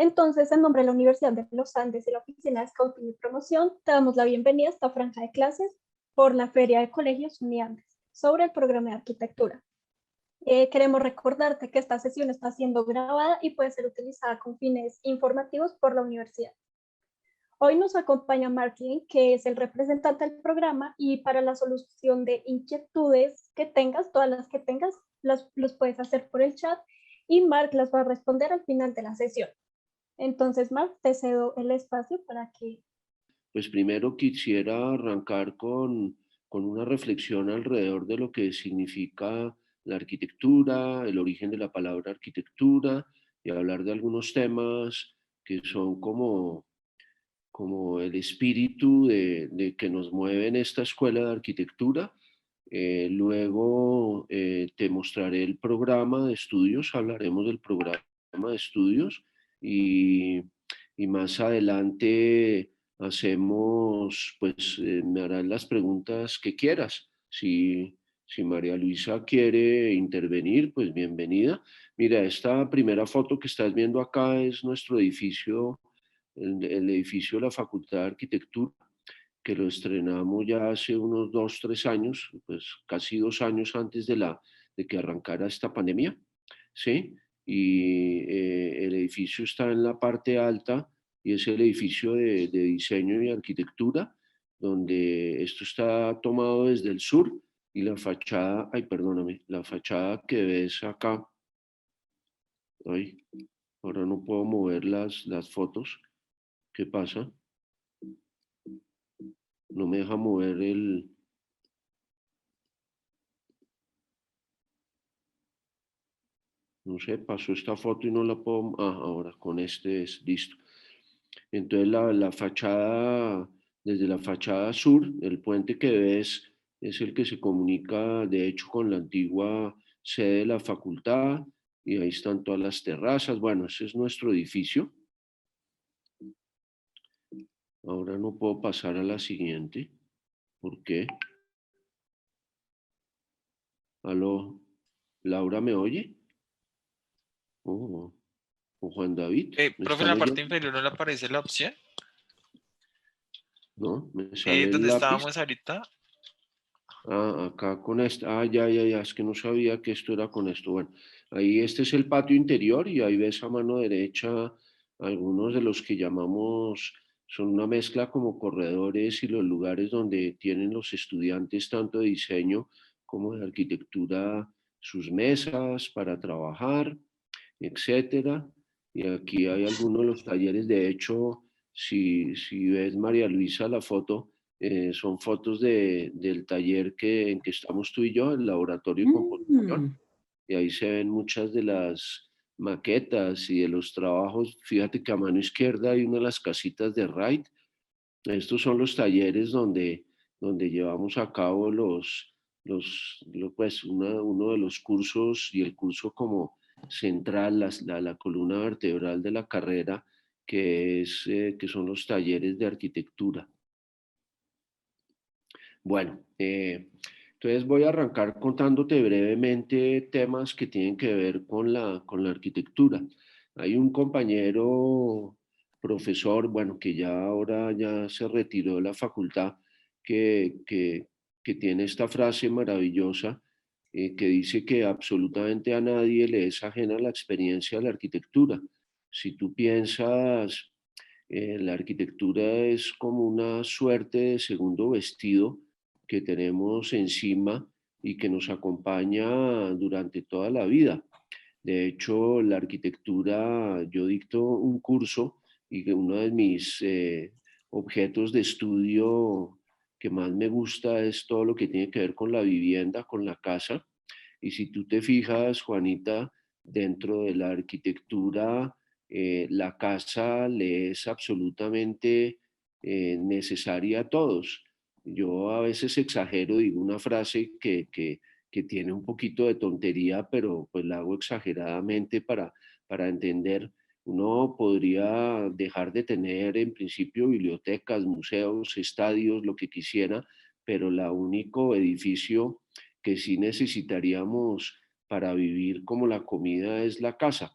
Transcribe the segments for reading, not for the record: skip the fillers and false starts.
Entonces, en nombre de la Universidad de los Andes y la Oficina de Scouting y Promoción, te damos la bienvenida a esta franja de clases por la Feria de Colegios Uniandes sobre el programa de arquitectura. Queremos recordarte que esta sesión está siendo grabada y puede ser utilizada con fines informativos por la universidad. Hoy nos acompaña Martin, que es el representante del programa, y para la solución de inquietudes que tengas, todas las que tengas, los puedes hacer por el chat y Mark las va a responder al final de la sesión. Entonces, Mark, te cedo el espacio para que... Pues primero quisiera arrancar con una reflexión alrededor de lo que significa la arquitectura, el origen de la palabra arquitectura y hablar de algunos temas que son como el espíritu de que nos mueve en esta escuela de arquitectura. Luego te mostraré el programa de estudios, hablaremos del programa de estudios y, y más adelante hacemos, pues me harás las preguntas que quieras. Si María Luisa quiere intervenir, pues bienvenida. Mira, esta primera foto que estás viendo acá es nuestro edificio, el edificio de la Facultad de Arquitectura, que lo estrenamos ya hace unos 2, 3 años, pues casi 2 años antes de que arrancara esta pandemia, ¿sí? Y el edificio está en la parte alta y es el edificio de diseño y arquitectura, donde esto está tomado desde el sur y la fachada, ay, perdóname, la fachada que ves acá, ay, ahora no puedo mover las fotos, ¿qué pasa? No me deja mover el... No sé, pasó esta foto y no la puedo... Ah, ahora con este es listo. Entonces la fachada, desde la fachada sur, el puente que ves es el que se comunica de hecho con la antigua sede de la facultad y ahí están todas las terrazas. Bueno, ese es nuestro edificio. Ahora no puedo pasar a la siguiente. ¿Por qué? ¿Aló? ¿Laura me oye? Oh, o Juan David, ¿me Profe, en están la parte oyendo? inferior no le aparece la opción. No, me sale el Donde lápiz. estábamos ahorita. Ah, acá con esto. Ah, ya, es que no sabía que esto era con esto. Bueno, ahí este es el patio interior y ahí ves a mano derecha algunos de los que llamamos, son una mezcla como corredores y los lugares donde tienen los estudiantes tanto de diseño como de arquitectura sus mesas para trabajar, etcétera. Y aquí hay algunos de los talleres. De hecho, si ves María Luisa la foto, son fotos del taller en que estamos tú y yo, el laboratorio de composición, Mm. y ahí se ven muchas de las maquetas y de los trabajos. Fíjate que a mano izquierda hay una de las casitas de Wright. Estos son los talleres donde llevamos a cabo pues uno de los cursos y el curso como central, la columna vertebral de la carrera, que son los talleres de arquitectura. Bueno, entonces voy a arrancar contándote brevemente temas que tienen que ver con la arquitectura. Hay un compañero profesor, bueno, que ya ahora ya se retiró de la facultad, que, que, que tiene esta frase maravillosa que dice que absolutamente a nadie le es ajena la experiencia de la arquitectura. Si tú piensas, la arquitectura es como una suerte de segundo vestido que tenemos encima y que nos acompaña durante toda la vida. De hecho, la arquitectura, yo dicto un curso y que uno de mis objetos de estudio que más me gusta es todo lo que tiene que ver con la vivienda, con la casa. Y si tú te fijas, Juanita, dentro de la arquitectura, la casa le es absolutamente necesaria a todos. Yo a veces exagero, digo una frase que tiene un poquito de tontería, pero pues la hago exageradamente para entender. Uno podría dejar de tener en principio bibliotecas, museos, estadios, lo que quisiera, pero el único edificio que sí necesitaríamos para vivir como la comida es la casa.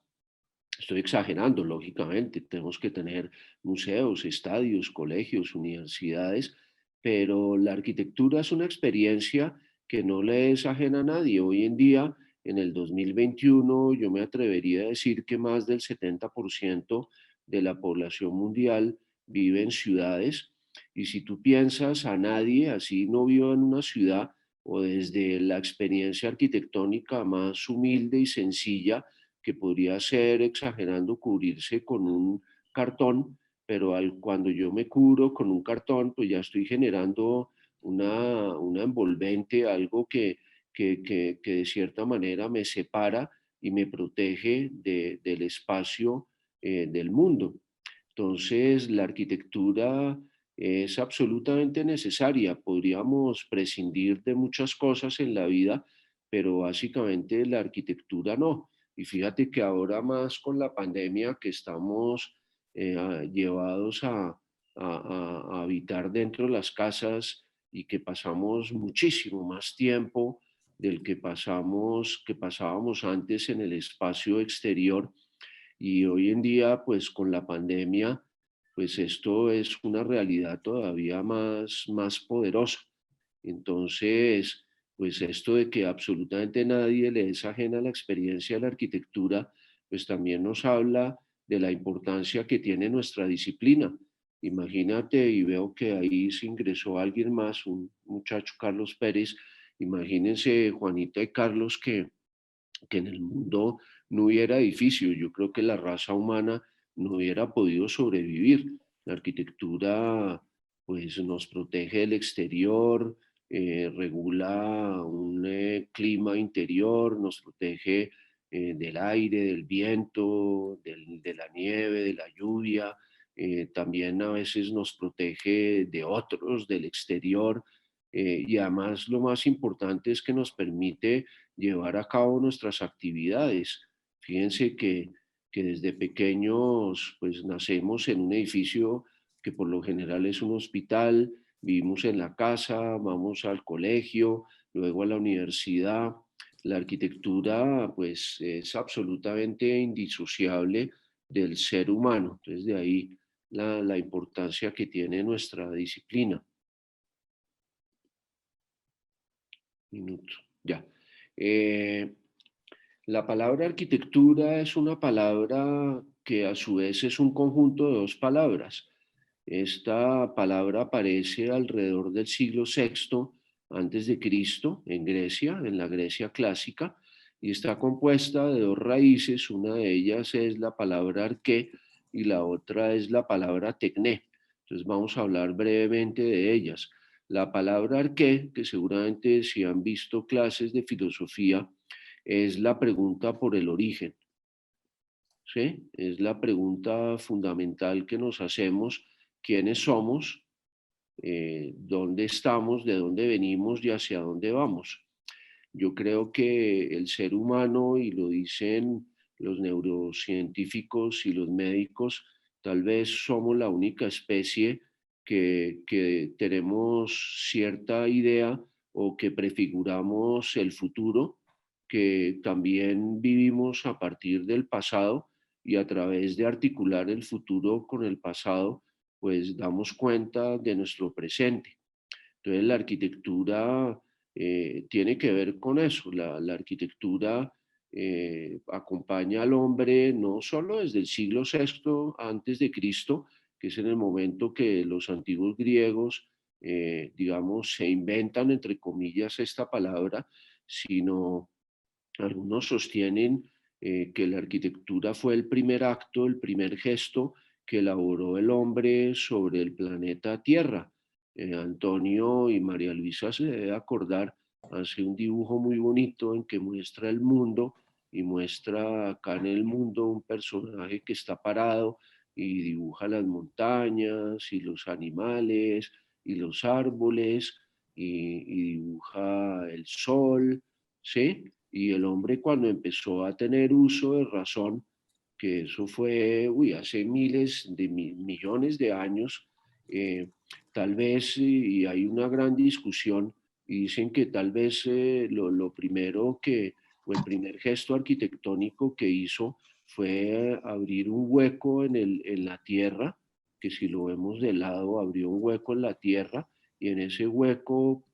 Estoy exagerando, lógicamente, tenemos que tener museos, estadios, colegios, universidades, pero la arquitectura es una experiencia que no le es ajena a nadie. Hoy en día, en el 2021, yo me atrevería a decir que más del 70% de la población mundial vive en ciudades. Y si tú piensas a nadie, así no viva en una ciudad o desde la experiencia arquitectónica más humilde y sencilla, que podría ser, exagerando, cubrirse con un cartón, pero cuando yo me cubro con un cartón, pues ya estoy generando una envolvente, algo que de cierta manera me separa y me protege del espacio del mundo. Entonces, la arquitectura es absolutamente necesaria. Podríamos prescindir de muchas cosas en la vida, pero básicamente la arquitectura no. Y fíjate que ahora más con la pandemia que estamos llevados a habitar dentro de las casas y que pasamos muchísimo más tiempo del que pasábamos antes en el espacio exterior, y hoy en día, pues con la pandemia, pues esto es una realidad todavía más poderosa. Entonces, pues esto de que absolutamente nadie le es ajena a la experiencia de la arquitectura, pues también nos habla de la importancia que tiene nuestra disciplina. Imagínate, y veo que ahí se ingresó alguien más, un muchacho, Carlos Pérez. Imagínense, Juanita y Carlos, que en el mundo no hubiera edificios. Yo creo que la raza humana no hubiera podido sobrevivir. La arquitectura pues nos protege del exterior, regula un clima interior, nos protege del aire, del viento, de la nieve, de la lluvia. También a veces nos protege de otros, del exterior. Y además lo más importante es que nos permite llevar a cabo nuestras actividades. Fíjense que desde pequeños pues nacemos en un edificio que por lo general es un hospital, vivimos en la casa, vamos al colegio, luego a la universidad. La arquitectura pues es absolutamente indisociable del ser humano. Entonces de ahí la importancia que tiene nuestra disciplina. Minuto, ya. Eh, La palabra arquitectura es una palabra que a su vez es un conjunto de dos palabras. Esta palabra aparece alrededor del siglo VI antes de Cristo en Grecia, en la Grecia clásica, y está compuesta de dos raíces. Una de ellas es la palabra arqué y la otra es la palabra tecné. Entonces vamos a hablar brevemente de ellas. La palabra arqué, que seguramente si han visto clases de filosofía, es la pregunta por el origen, ¿sí? Es la pregunta fundamental que nos hacemos: ¿quiénes somos? ¿Dónde estamos? ¿De dónde venimos? ¿Y hacia dónde vamos? Yo creo que el ser humano, y lo dicen los neurocientíficos y los médicos, tal vez somos la única especie que tenemos cierta idea o que prefiguramos el futuro, que también vivimos a partir del pasado, y a través de articular el futuro con el pasado, pues damos cuenta de nuestro presente. Entonces la arquitectura tiene que ver con eso. La arquitectura acompaña al hombre no solo desde el siglo VI antes de Cristo, que es en el momento que los antiguos griegos, digamos, se inventan, entre comillas, esta palabra, sino algunos sostienen que la arquitectura fue el primer acto, el primer gesto que elaboró el hombre sobre el planeta Tierra. Antonio y María Luisa se debe acordar, hace un dibujo muy bonito en que muestra el mundo y muestra acá en el mundo un personaje que está parado y dibuja las montañas y los animales y los árboles y dibuja el sol, ¿sí? Y el hombre, cuando empezó a tener uso de razón, que eso fue, hace miles de millones de años, eh, tal vez, y hay una gran discusión, y dicen que tal vez lo primero que, o el primer gesto arquitectónico que hizo fue abrir un hueco en la tierra, que si lo vemos de lado, abrió un hueco en la tierra y en ese hueco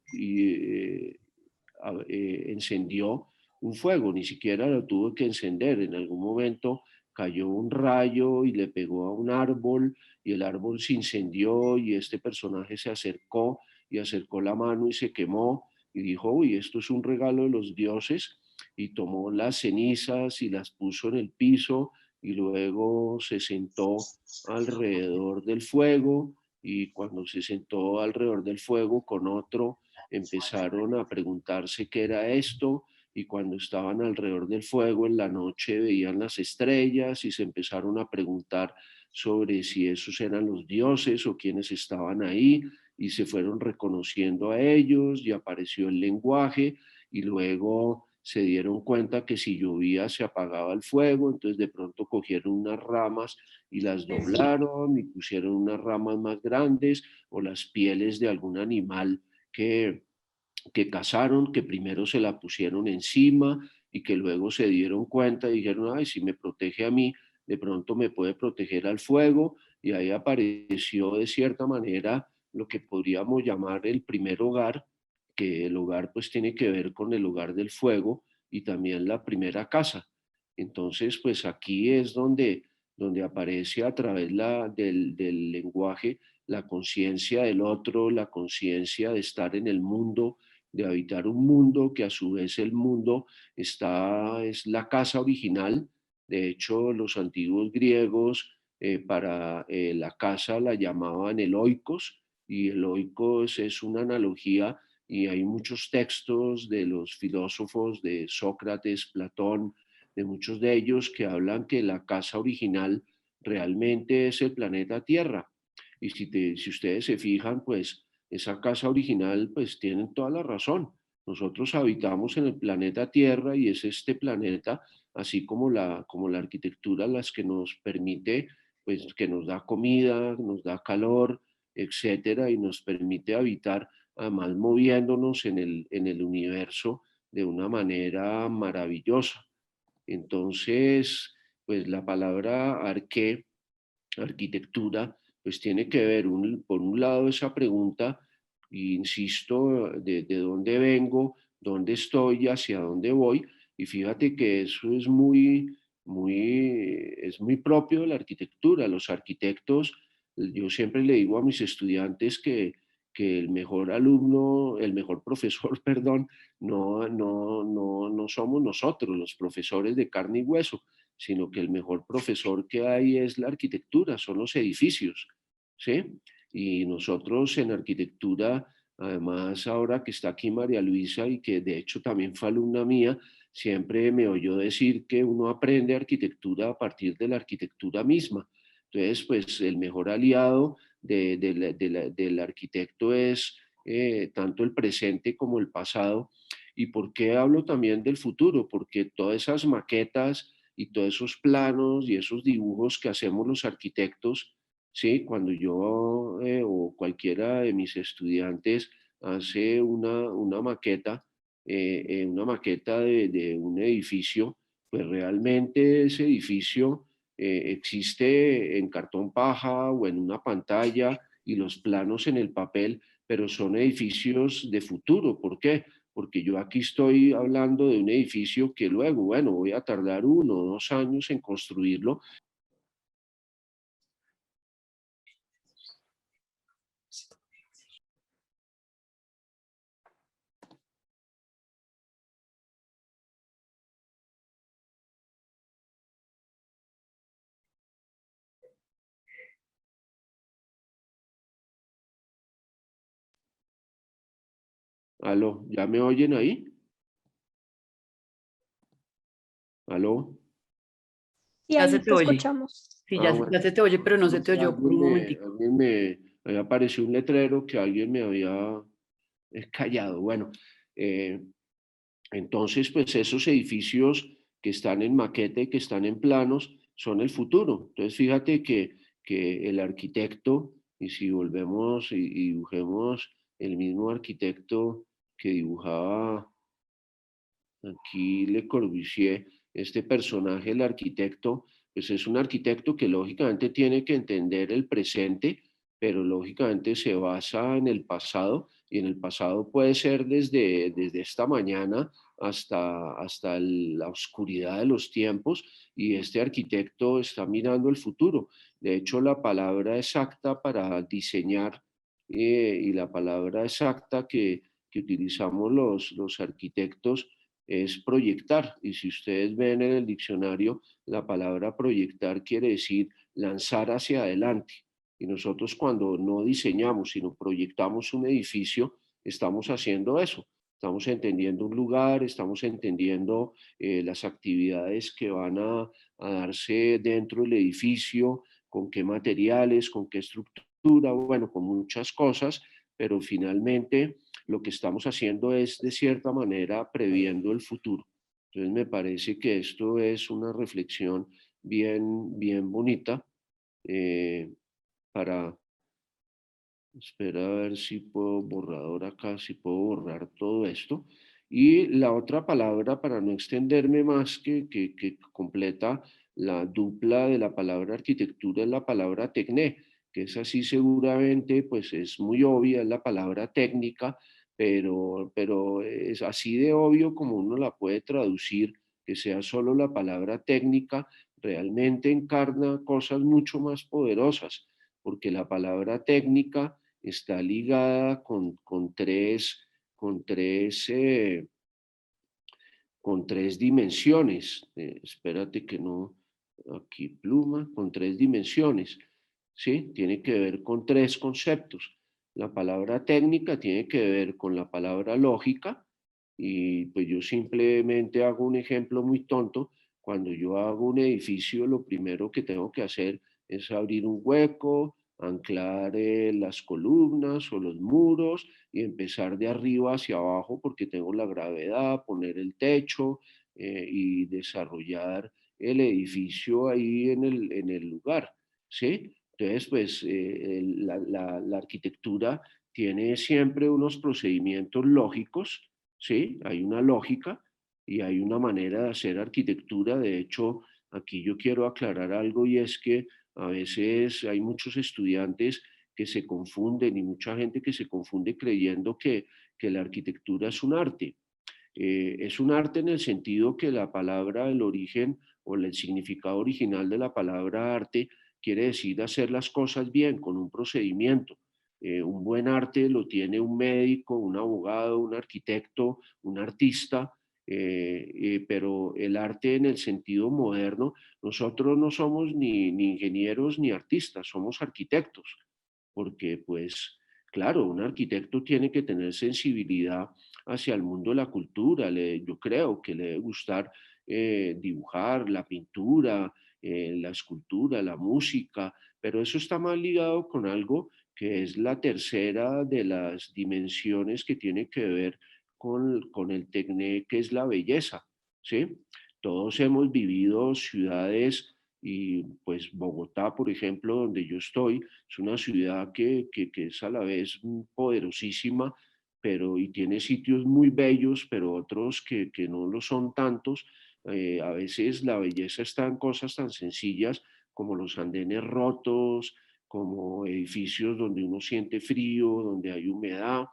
encendió un fuego, ni siquiera lo tuvo que encender. En algún momento cayó un rayo y le pegó a un árbol y el árbol se incendió y este personaje se acercó y acercó la mano y se quemó y dijo, uy, esto es un regalo de los dioses, y tomó las cenizas y las puso en el piso y luego se sentó alrededor del fuego, y cuando se sentó alrededor del fuego con otro, empezaron a preguntarse qué era esto, y cuando estaban alrededor del fuego en la noche veían las estrellas y se empezaron a preguntar sobre si esos eran los dioses o quiénes estaban ahí, y se fueron reconociendo a ellos y apareció el lenguaje, y luego se dieron cuenta que si llovía se apagaba el fuego, entonces de pronto cogieron unas ramas y las doblaron y pusieron unas ramas más grandes, o las pieles de algún animal que cazaron, que primero se la pusieron encima y que luego se dieron cuenta y dijeron, ay, si me protege a mí, de pronto me puede proteger al fuego, y ahí apareció de cierta manera lo que podríamos llamar el primer hogar, que el hogar pues tiene que ver con el hogar del fuego y también la primera casa. Entonces, pues aquí es donde aparece a través del lenguaje la conciencia del otro, la conciencia de estar en el mundo, de habitar un mundo que a su vez el mundo es la casa original. De hecho, los antiguos griegos para la casa la llamaban el oikos, y el oikos es una analogía, y hay muchos textos de los filósofos de Sócrates, Platón, de muchos de ellos, que hablan que la casa original realmente es el planeta Tierra. Y si ustedes se fijan, pues esa casa original, pues tienen toda la razón. Nosotros habitamos en el planeta Tierra y es este planeta, así como la arquitectura, las que nos permite, pues que nos da comida, nos da calor, etcétera, y nos permite habitar, además moviéndonos en el universo de una manera maravillosa. Entonces, pues la palabra arqué, arquitectura, pues tiene que ver, por un lado, esa pregunta, insisto, de dónde vengo, dónde estoy y hacia dónde voy. Y fíjate que eso es es muy propio de la arquitectura. Los arquitectos, yo siempre le digo a mis estudiantes que el mejor alumno, el mejor profesor, perdón, no somos nosotros, los profesores de carne y hueso, sino que el mejor profesor que hay es la arquitectura, son los edificios, ¿sí? Y nosotros en arquitectura, además ahora que está aquí María Luisa y que de hecho también fue alumna mía, siempre me oyó decir que uno aprende arquitectura a partir de la arquitectura misma. Entonces, pues el mejor aliado del arquitecto es tanto el presente como el pasado. ¿Y por qué hablo también del futuro? Porque todas esas maquetas y todos esos planos y esos dibujos que hacemos los arquitectos, ¿sí? Cuando yo o cualquiera de mis estudiantes hace una maqueta de un edificio, pues realmente ese edificio existe en cartón paja o en una pantalla y los planos en el papel, pero son edificios de futuro. ¿Por qué? Porque yo aquí estoy hablando de un edificio que luego, bueno, voy a tardar 1 o 2 años en construirlo. Aló, ¿ya me oyen ahí? Aló. Y Ya se ahí te te oye. escuchamos. Sí, Ah, ya bueno, se te oye, pero no se es te que oyó por un momentico. alguien me había aparecido un letrero que alguien me había callado. Bueno, eh, entonces, pues esos edificios que están en maqueta y que están en planos son el futuro. Entonces, fíjate que el arquitecto, y si volvemos y dibujemos el mismo arquitecto que dibujaba aquí Le Corbusier, este personaje, el arquitecto, pues es un arquitecto que lógicamente tiene que entender el presente, pero lógicamente se basa en el pasado, y en el pasado puede ser desde esta mañana hasta la oscuridad de los tiempos, y este arquitecto está mirando el futuro. De hecho, la palabra exacta para diseñar y la palabra exacta que utilizamos los arquitectos es proyectar. Y si ustedes ven en el diccionario, la palabra proyectar quiere decir lanzar hacia adelante. Y nosotros cuando no diseñamos, sino proyectamos un edificio, estamos haciendo eso. Estamos entendiendo un lugar, estamos entendiendo las actividades que van a darse dentro del edificio, con qué materiales, con qué estructura, bueno, con muchas cosas, pero finalmente lo que estamos haciendo es de cierta manera previendo el futuro. Entonces me parece que esto es una reflexión bien bonita eh, para, espera a ver si puedo borrador acá, si puedo borrar todo esto. Y la otra palabra, para no extenderme más, que completa la dupla de la palabra arquitectura, es la palabra tecné, que es así seguramente, pues es muy obvia, es la palabra técnica, pero es así de obvio como uno la puede traducir, que sea solo la palabra técnica, realmente encarna cosas mucho más poderosas, porque la palabra técnica está ligada con tres, con tres dimensiones. Espérate que no, aquí pluma, con tres dimensiones. ¿Sí? Tiene que ver con tres conceptos. La palabra técnica tiene que ver con la palabra lógica, y pues yo simplemente hago un ejemplo muy tonto. Cuando yo hago un edificio, lo primero que tengo que hacer es abrir un hueco, anclar las columnas o los muros y empezar de arriba hacia abajo porque tengo la gravedad, poner el techo y desarrollar el edificio ahí en el lugar, ¿sí? Entonces, pues la arquitectura tiene siempre unos procedimientos lógicos, ¿sí? Hay una lógica y hay una manera de hacer arquitectura. De hecho, aquí yo quiero aclarar algo, y es que a veces hay muchos estudiantes que se confunden y mucha gente que se confunde creyendo que la arquitectura es un arte. Es un arte en el sentido que la palabra, el origen o el significado original de la palabra arte quiere decir hacer las cosas bien, con un procedimiento. Un buen arte lo tiene un médico, un abogado, un arquitecto, un artista, pero el arte en el sentido moderno, nosotros no somos ni ingenieros ni artistas, somos arquitectos, porque pues claro, un arquitecto tiene que tener sensibilidad hacia el mundo de la cultura. Yo creo que le debe gustar dibujar, la pintura, la escultura, la música, pero eso está más ligado con algo que es la tercera de las dimensiones que tiene que ver con el tecné, que es la belleza, ¿sí? Todos hemos vivido ciudades, y pues Bogotá, por ejemplo, donde yo estoy, es una ciudad que es a la vez poderosísima, pero y tiene sitios muy bellos, pero otros que no lo son tantos. A veces la belleza está en cosas tan sencillas como los andenes rotos, como edificios donde uno siente frío, donde hay humedad,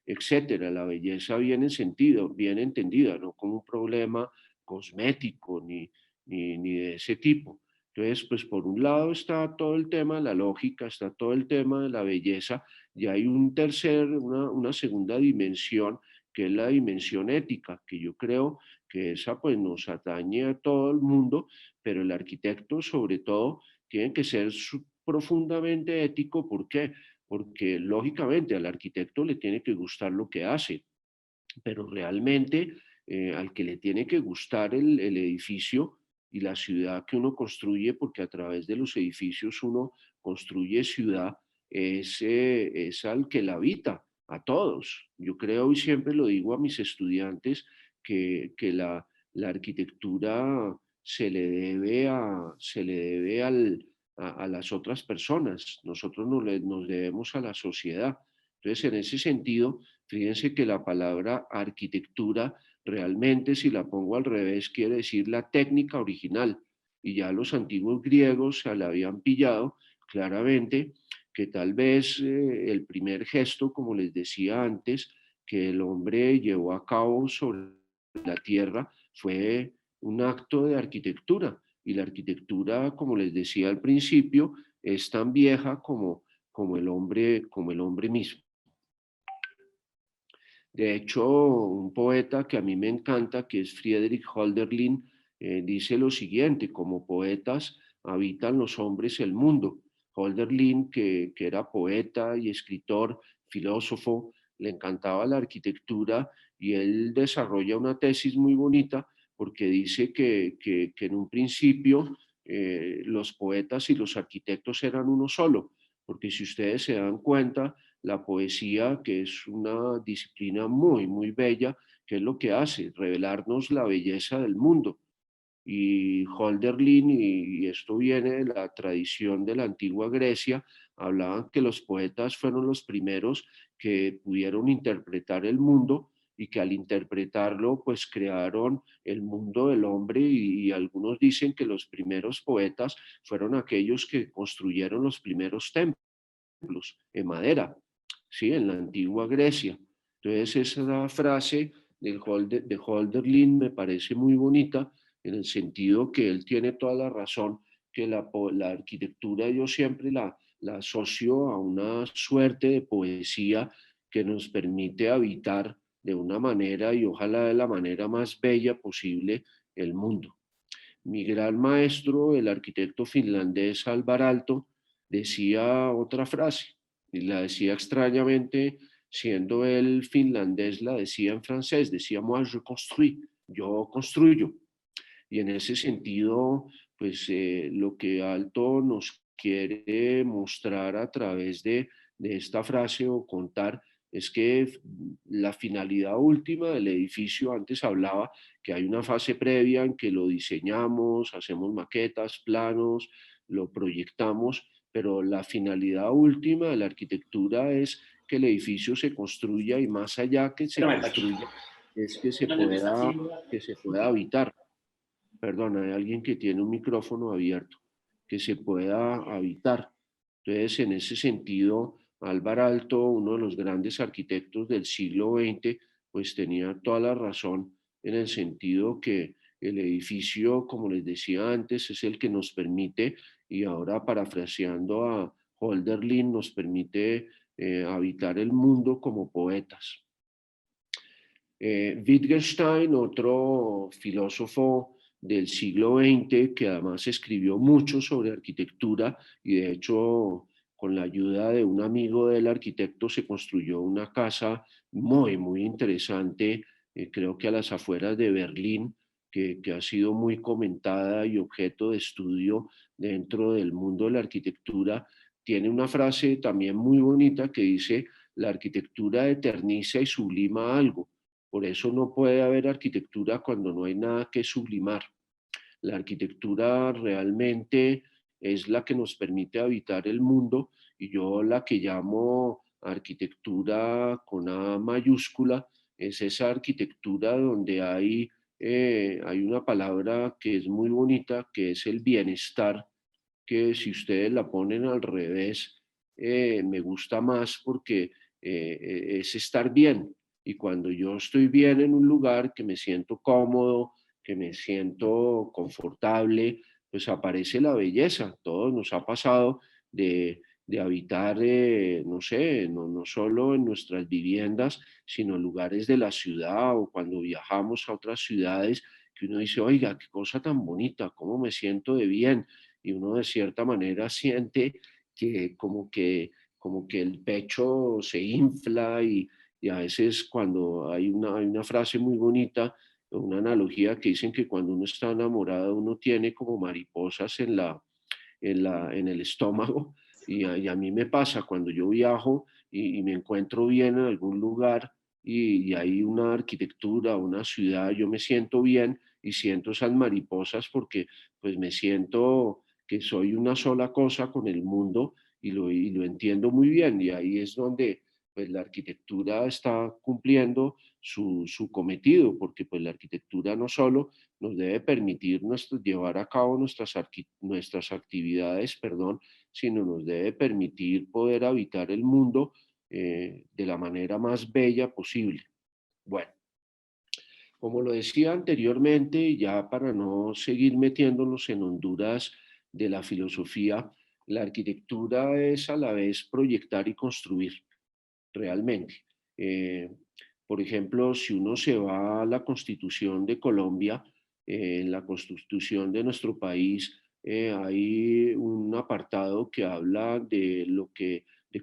etcétera. La belleza bien entendida, no como un problema cosmético ni de ese tipo. Entonces, pues por un lado está todo el tema de la lógica, está todo el tema de la belleza, y hay una segunda dimensión, que es la dimensión ética, que yo creo que esa pues nos atañe a todo el mundo, pero el arquitecto sobre todo tiene que ser profundamente ético. ¿Por qué? Porque lógicamente al arquitecto le tiene que gustar lo que hace, pero realmente al que le tiene que gustar el edificio y la ciudad que uno construye, porque a través de los edificios uno construye ciudad, es al que la habita, a todos. Yo creo y siempre lo digo a mis estudiantes que la arquitectura se le debe a las otras personas. Nosotros nos debemos a la sociedad. Entonces, en ese sentido, fíjense que la palabra arquitectura Realmente, si la pongo al revés, quiere decir la técnica original. Y ya los antiguos griegos se la habían pillado claramente que tal vez el primer gesto, como les decía antes, que el hombre llevó a cabo sobre la tierra fue un acto de arquitectura. Y la arquitectura, como les decía al principio, es tan vieja como el hombre mismo. De hecho, un poeta que a mí me encanta, que es Friedrich Hölderlin, dice lo siguiente: como poetas habitan los hombres el mundo. Hölderlin, que era poeta y escritor, filósofo, le encantaba la arquitectura y él desarrolla una tesis muy bonita porque dice que en un principio los poetas y los arquitectos eran uno solo, porque si ustedes se dan cuenta, la poesía, que es una disciplina muy, muy bella, ¿qué es lo que hace? Revelarnos la belleza del mundo. Y Hölderlin, y esto viene de la tradición de la antigua Grecia, hablaban que los poetas fueron los primeros que pudieron interpretar el mundo y que al interpretarlo pues crearon el mundo del hombre y algunos dicen que los primeros poetas fueron aquellos que construyeron los primeros templos en madera, ¿sí? En la antigua Grecia. Entonces esa frase de Hölderlin me parece muy bonita en el sentido que él tiene toda la razón, que la arquitectura yo siempre la asocio a una suerte de poesía que nos permite habitar de una manera y ojalá de la manera más bella posible el mundo. Mi gran maestro, el arquitecto finlandés Alvar Aalto, decía otra frase, y la decía extrañamente, siendo él finlandés, la decía en francés, decía moi je construis, yo construyo. Y en ese sentido, pues lo que Aalto nos quiere mostrar a través de esta frase o contar es que la finalidad última del edificio, antes hablaba que hay una fase previa en que lo diseñamos, hacemos maquetas, planos, lo proyectamos, pero la finalidad última de la arquitectura es que el edificio se construya y más allá que se construya, es que se pueda habitar. Perdón, hay alguien que tiene un micrófono abierto, que se pueda habitar. Entonces, en ese sentido, Álvar Alto, uno de los grandes arquitectos del siglo XX, pues tenía toda la razón en el sentido que el edificio, como les decía antes, es el que nos permite, y ahora parafraseando a Hölderlin, nos permite habitar el mundo como poetas. Wittgenstein, otro filósofo del siglo XX, que además escribió mucho sobre arquitectura y de hecho con la ayuda de un amigo del arquitecto se construyó una casa muy, muy interesante, creo que a las afueras de Berlín, que ha sido muy comentada y objeto de estudio dentro del mundo de la arquitectura. Tiene una frase también muy bonita que dice: la arquitectura eterniza y sublima algo. Por eso no puede haber arquitectura cuando no hay nada que sublimar. La arquitectura realmente es la que nos permite habitar el mundo y yo la que llamo arquitectura con A mayúscula es esa arquitectura donde hay una palabra que es muy bonita, que es el bienestar, que si ustedes la ponen al revés, me gusta más porque es estar bien. Y cuando yo estoy bien en un lugar, que me siento cómodo, que me siento confortable, pues aparece la belleza. Todos nos ha pasado de habitar, no sé, no solo en nuestras viviendas, sino en lugares de la ciudad o cuando viajamos a otras ciudades, que uno dice: oiga, qué cosa tan bonita, cómo me siento de bien, y uno de cierta manera siente que como que el pecho se infla y a veces cuando hay una frase muy bonita, una analogía que dicen que cuando uno está enamorado uno tiene como mariposas en el estómago y a mí me pasa cuando yo viajo y me encuentro bien en algún lugar y hay una arquitectura, una ciudad, yo me siento bien y siento esas mariposas porque pues me siento que soy una sola cosa con el mundo y lo entiendo muy bien y ahí es donde pues la arquitectura está cumpliendo su cometido, porque pues la arquitectura no solo nos debe permitir llevar a cabo nuestras actividades, perdón, sino nos debe permitir poder habitar el mundo de la manera más bella posible. Bueno, como lo decía anteriormente, y ya para no seguir metiéndonos en honduras de la filosofía, la arquitectura es a la vez proyectar y construir realmente. Eh, por ejemplo, si uno se va a la Constitución de Colombia, en la Constitución de nuestro país hay un apartado que habla de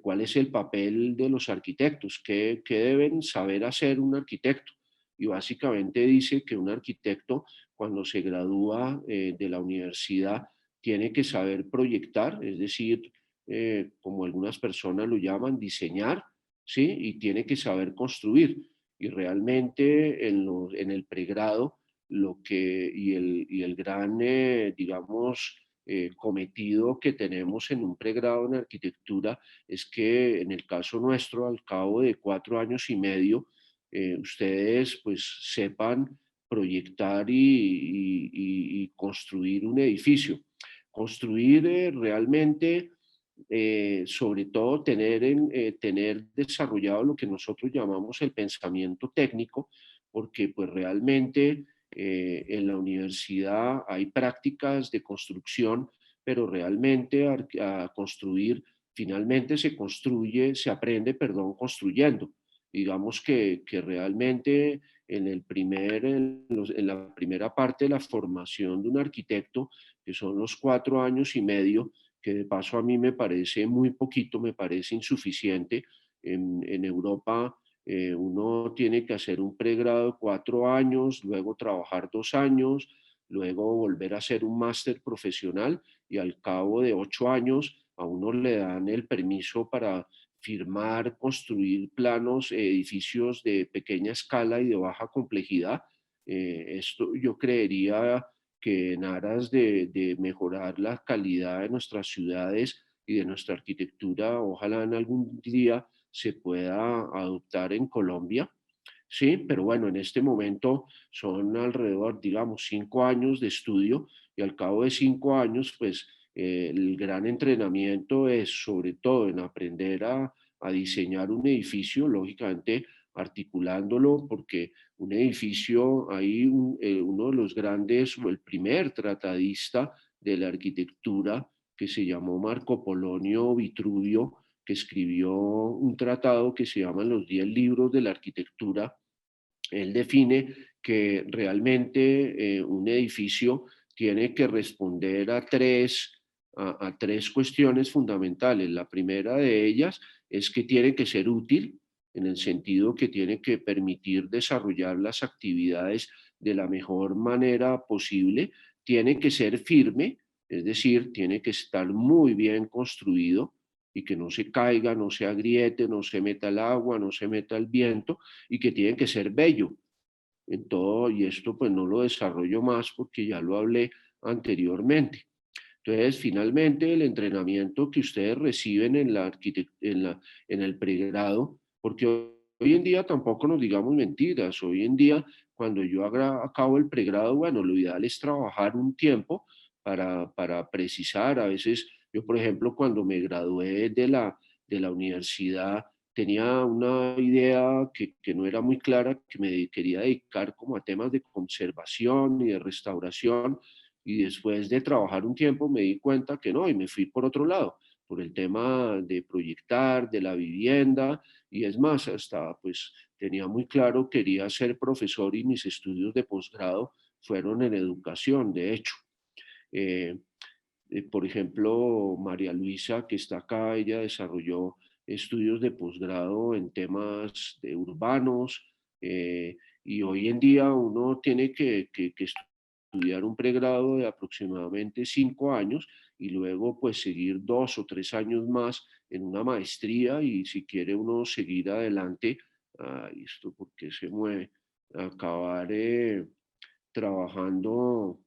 cuál es el papel de los arquitectos, qué deben saber hacer un arquitecto. Y básicamente dice que un arquitecto, cuando se gradúa de la universidad, tiene que saber proyectar, es decir, como algunas personas lo llaman, diseñar, ¿sí? Y tiene que saber construir. Y realmente en el pregrado y el gran, digamos, cometido que tenemos en un pregrado en arquitectura es que en el caso nuestro, al cabo de 4 años y medio, ustedes pues sepan proyectar y construir un edificio. Construir realmente sobre todo tener desarrollado lo que nosotros llamamos el pensamiento técnico, porque pues realmente en la universidad hay prácticas de construcción, pero realmente a construir, finalmente se aprende, perdón, construyendo. Digamos que realmente en la primera parte de la formación de un arquitecto, que son los 4 años y medio, que de paso a mí me parece muy poquito, me parece insuficiente. En Europa uno tiene que hacer un pregrado de 4 años, luego trabajar 2 años, luego volver a hacer un máster profesional y al cabo de 8 años a uno le dan el permiso para firmar, construir planos, edificios de pequeña escala y de baja complejidad. Esto yo creería que en aras de mejorar la calidad de nuestras ciudades y de nuestra arquitectura, ojalá en algún día se pueda adoptar en Colombia. Sí, pero bueno, en este momento son alrededor, digamos, 5 años de estudio y al cabo de 5 años, pues el gran entrenamiento es sobre todo en aprender a diseñar un edificio, lógicamente articulándolo, porque un edificio, hay uno de los grandes, o el primer tratadista de la arquitectura, que se llamó Marco Polonio Vitruvio, que escribió un tratado que se llama Los 10 libros de la arquitectura. Él define que realmente un edificio tiene que responder a tres cuestiones fundamentales. La primera de ellas es que tiene que ser útil, en el sentido que tiene que permitir desarrollar las actividades de la mejor manera posible, tiene que ser firme, es decir, tiene que estar muy bien construido y que no se caiga, no se agriete, no se meta el agua, no se meta el viento, y que tiene que ser bello en todo, y esto pues no lo desarrollo más porque ya lo hablé anteriormente. Entonces, finalmente, el entrenamiento que ustedes reciben en el pregrado, porque hoy en día tampoco nos digamos mentiras, hoy en día cuando yo acabo el pregrado, bueno, lo ideal es trabajar un tiempo para precisar. A veces, yo por ejemplo, cuando me gradué de la universidad, tenía una idea que no era muy clara, que me quería dedicar como a temas de conservación y de restauración, y después de trabajar un tiempo me di cuenta que no, y me fui por otro lado, por el tema de proyectar, de la vivienda, y es más, hasta pues tenía muy claro, quería ser profesor y mis estudios de posgrado fueron en educación, de hecho. Eh, por ejemplo, María Luisa, que está acá, ella desarrolló estudios de posgrado en temas de urbanos, y hoy en día uno tiene que estudiar un pregrado de aproximadamente 5 años y luego pues seguir 2 o 3 años más en una maestría, y si quiere uno seguir adelante, esto porque se mueve, acabar trabajando.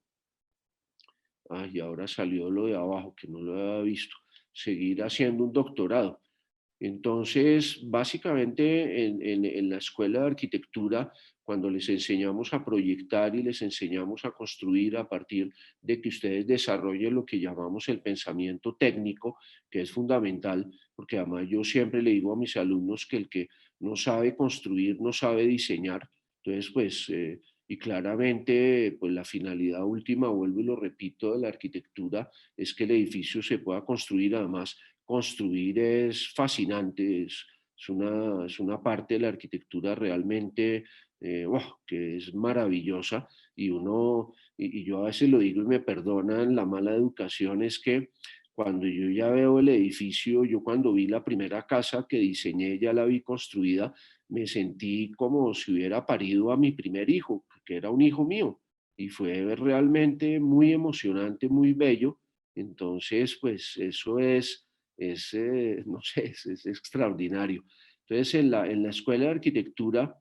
Y ahora salió lo de abajo, que no lo había visto. Seguir haciendo un doctorado. Entonces, básicamente en la escuela de arquitectura, cuando les enseñamos a proyectar y les enseñamos a construir a partir de que ustedes desarrollen lo que llamamos el pensamiento técnico, que es fundamental, porque además yo siempre le digo a mis alumnos que el que no sabe construir no sabe diseñar. Entonces, pues, y claramente, pues la finalidad última, vuelvo y lo repito, de la arquitectura es que el edificio se pueda construir. Además, construir es fascinante, es una parte de la arquitectura realmente que es maravillosa y y yo a veces lo digo y me perdonan la mala educación, es que cuando yo ya veo el edificio, yo cuando vi la primera casa que diseñé, ya la vi construida, me sentí como si hubiera parido a mi primer hijo, que era un hijo mío, y fue realmente muy emocionante, muy bello. Entonces, pues eso no sé, es extraordinario. Entonces, en la escuela de arquitectura,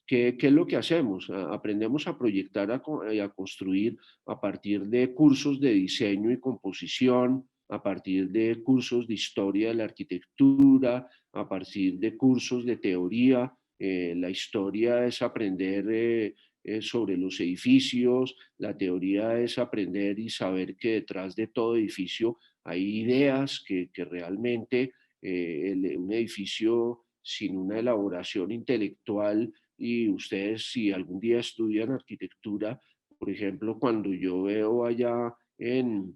¿qué es lo que hacemos? Aprendemos a proyectar y a construir a partir de cursos de diseño y composición, a partir de cursos de historia de la arquitectura, a partir de cursos de teoría. La historia es aprender sobre los edificios, la teoría es aprender y saber que detrás de todo edificio hay ideas que realmente un edificio sin una elaboración intelectual, y ustedes si algún día estudian arquitectura, por ejemplo, cuando yo veo allá en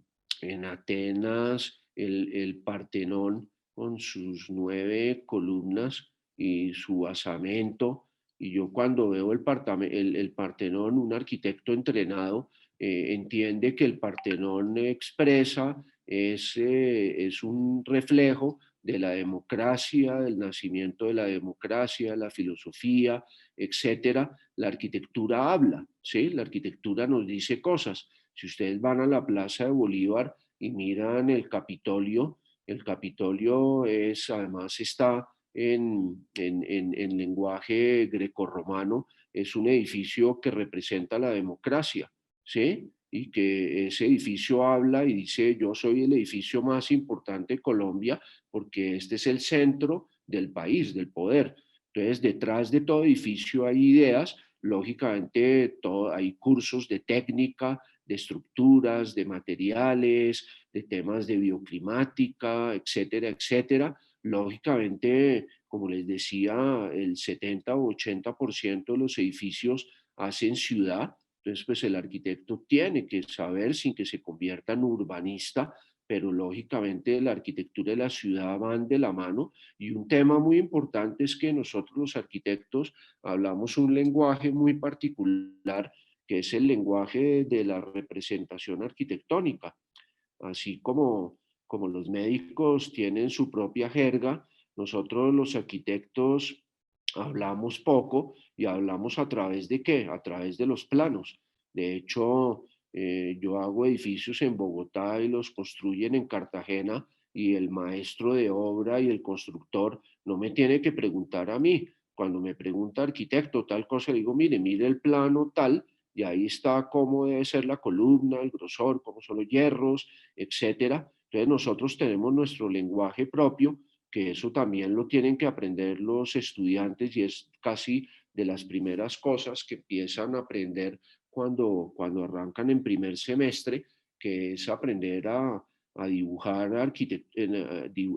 Atenas el Partenón con sus 9 columnas y su basamento, y yo cuando veo el Partenón, un arquitecto entrenado entiende que el Partenón expresa, es un reflejo de la democracia, del nacimiento de la democracia, la filosofía, etcétera. La arquitectura habla, ¿sí? La arquitectura nos dice cosas. Si ustedes van a la Plaza de Bolívar y miran el Capitolio además está en lenguaje grecorromano, es un edificio que representa la democracia, ¿sí? Y que ese edificio habla y dice, yo soy el edificio más importante de Colombia porque este es el centro del país, del poder. Entonces, detrás de todo edificio hay ideas, lógicamente hay cursos de técnica, de estructuras, de materiales, de temas de bioclimática, etcétera, etcétera. Lógicamente, como les decía, el 70 o 80% de los edificios hacen ciudad. Entonces, pues el arquitecto tiene que saber, sin que se convierta en urbanista, pero lógicamente la arquitectura y la ciudad van de la mano. Y un tema muy importante es que nosotros los arquitectos hablamos un lenguaje muy particular, que es el lenguaje de la representación arquitectónica. Así como los médicos tienen su propia jerga, nosotros los arquitectos hablamos poco y hablamos a través de qué, a través de los planos. De hecho, yo hago edificios en Bogotá y los construyen en Cartagena, y el maestro de obra y el constructor no me tiene que preguntar a mí. Cuando me pregunta arquitecto tal cosa, le digo, mire el plano tal, y ahí está cómo debe ser la columna, el grosor, cómo son los hierros, etcétera. Entonces nosotros tenemos nuestro lenguaje propio, que eso también lo tienen que aprender los estudiantes, y es casi de las primeras cosas que empiezan a aprender cuando arrancan en primer semestre, que es aprender a dibujar,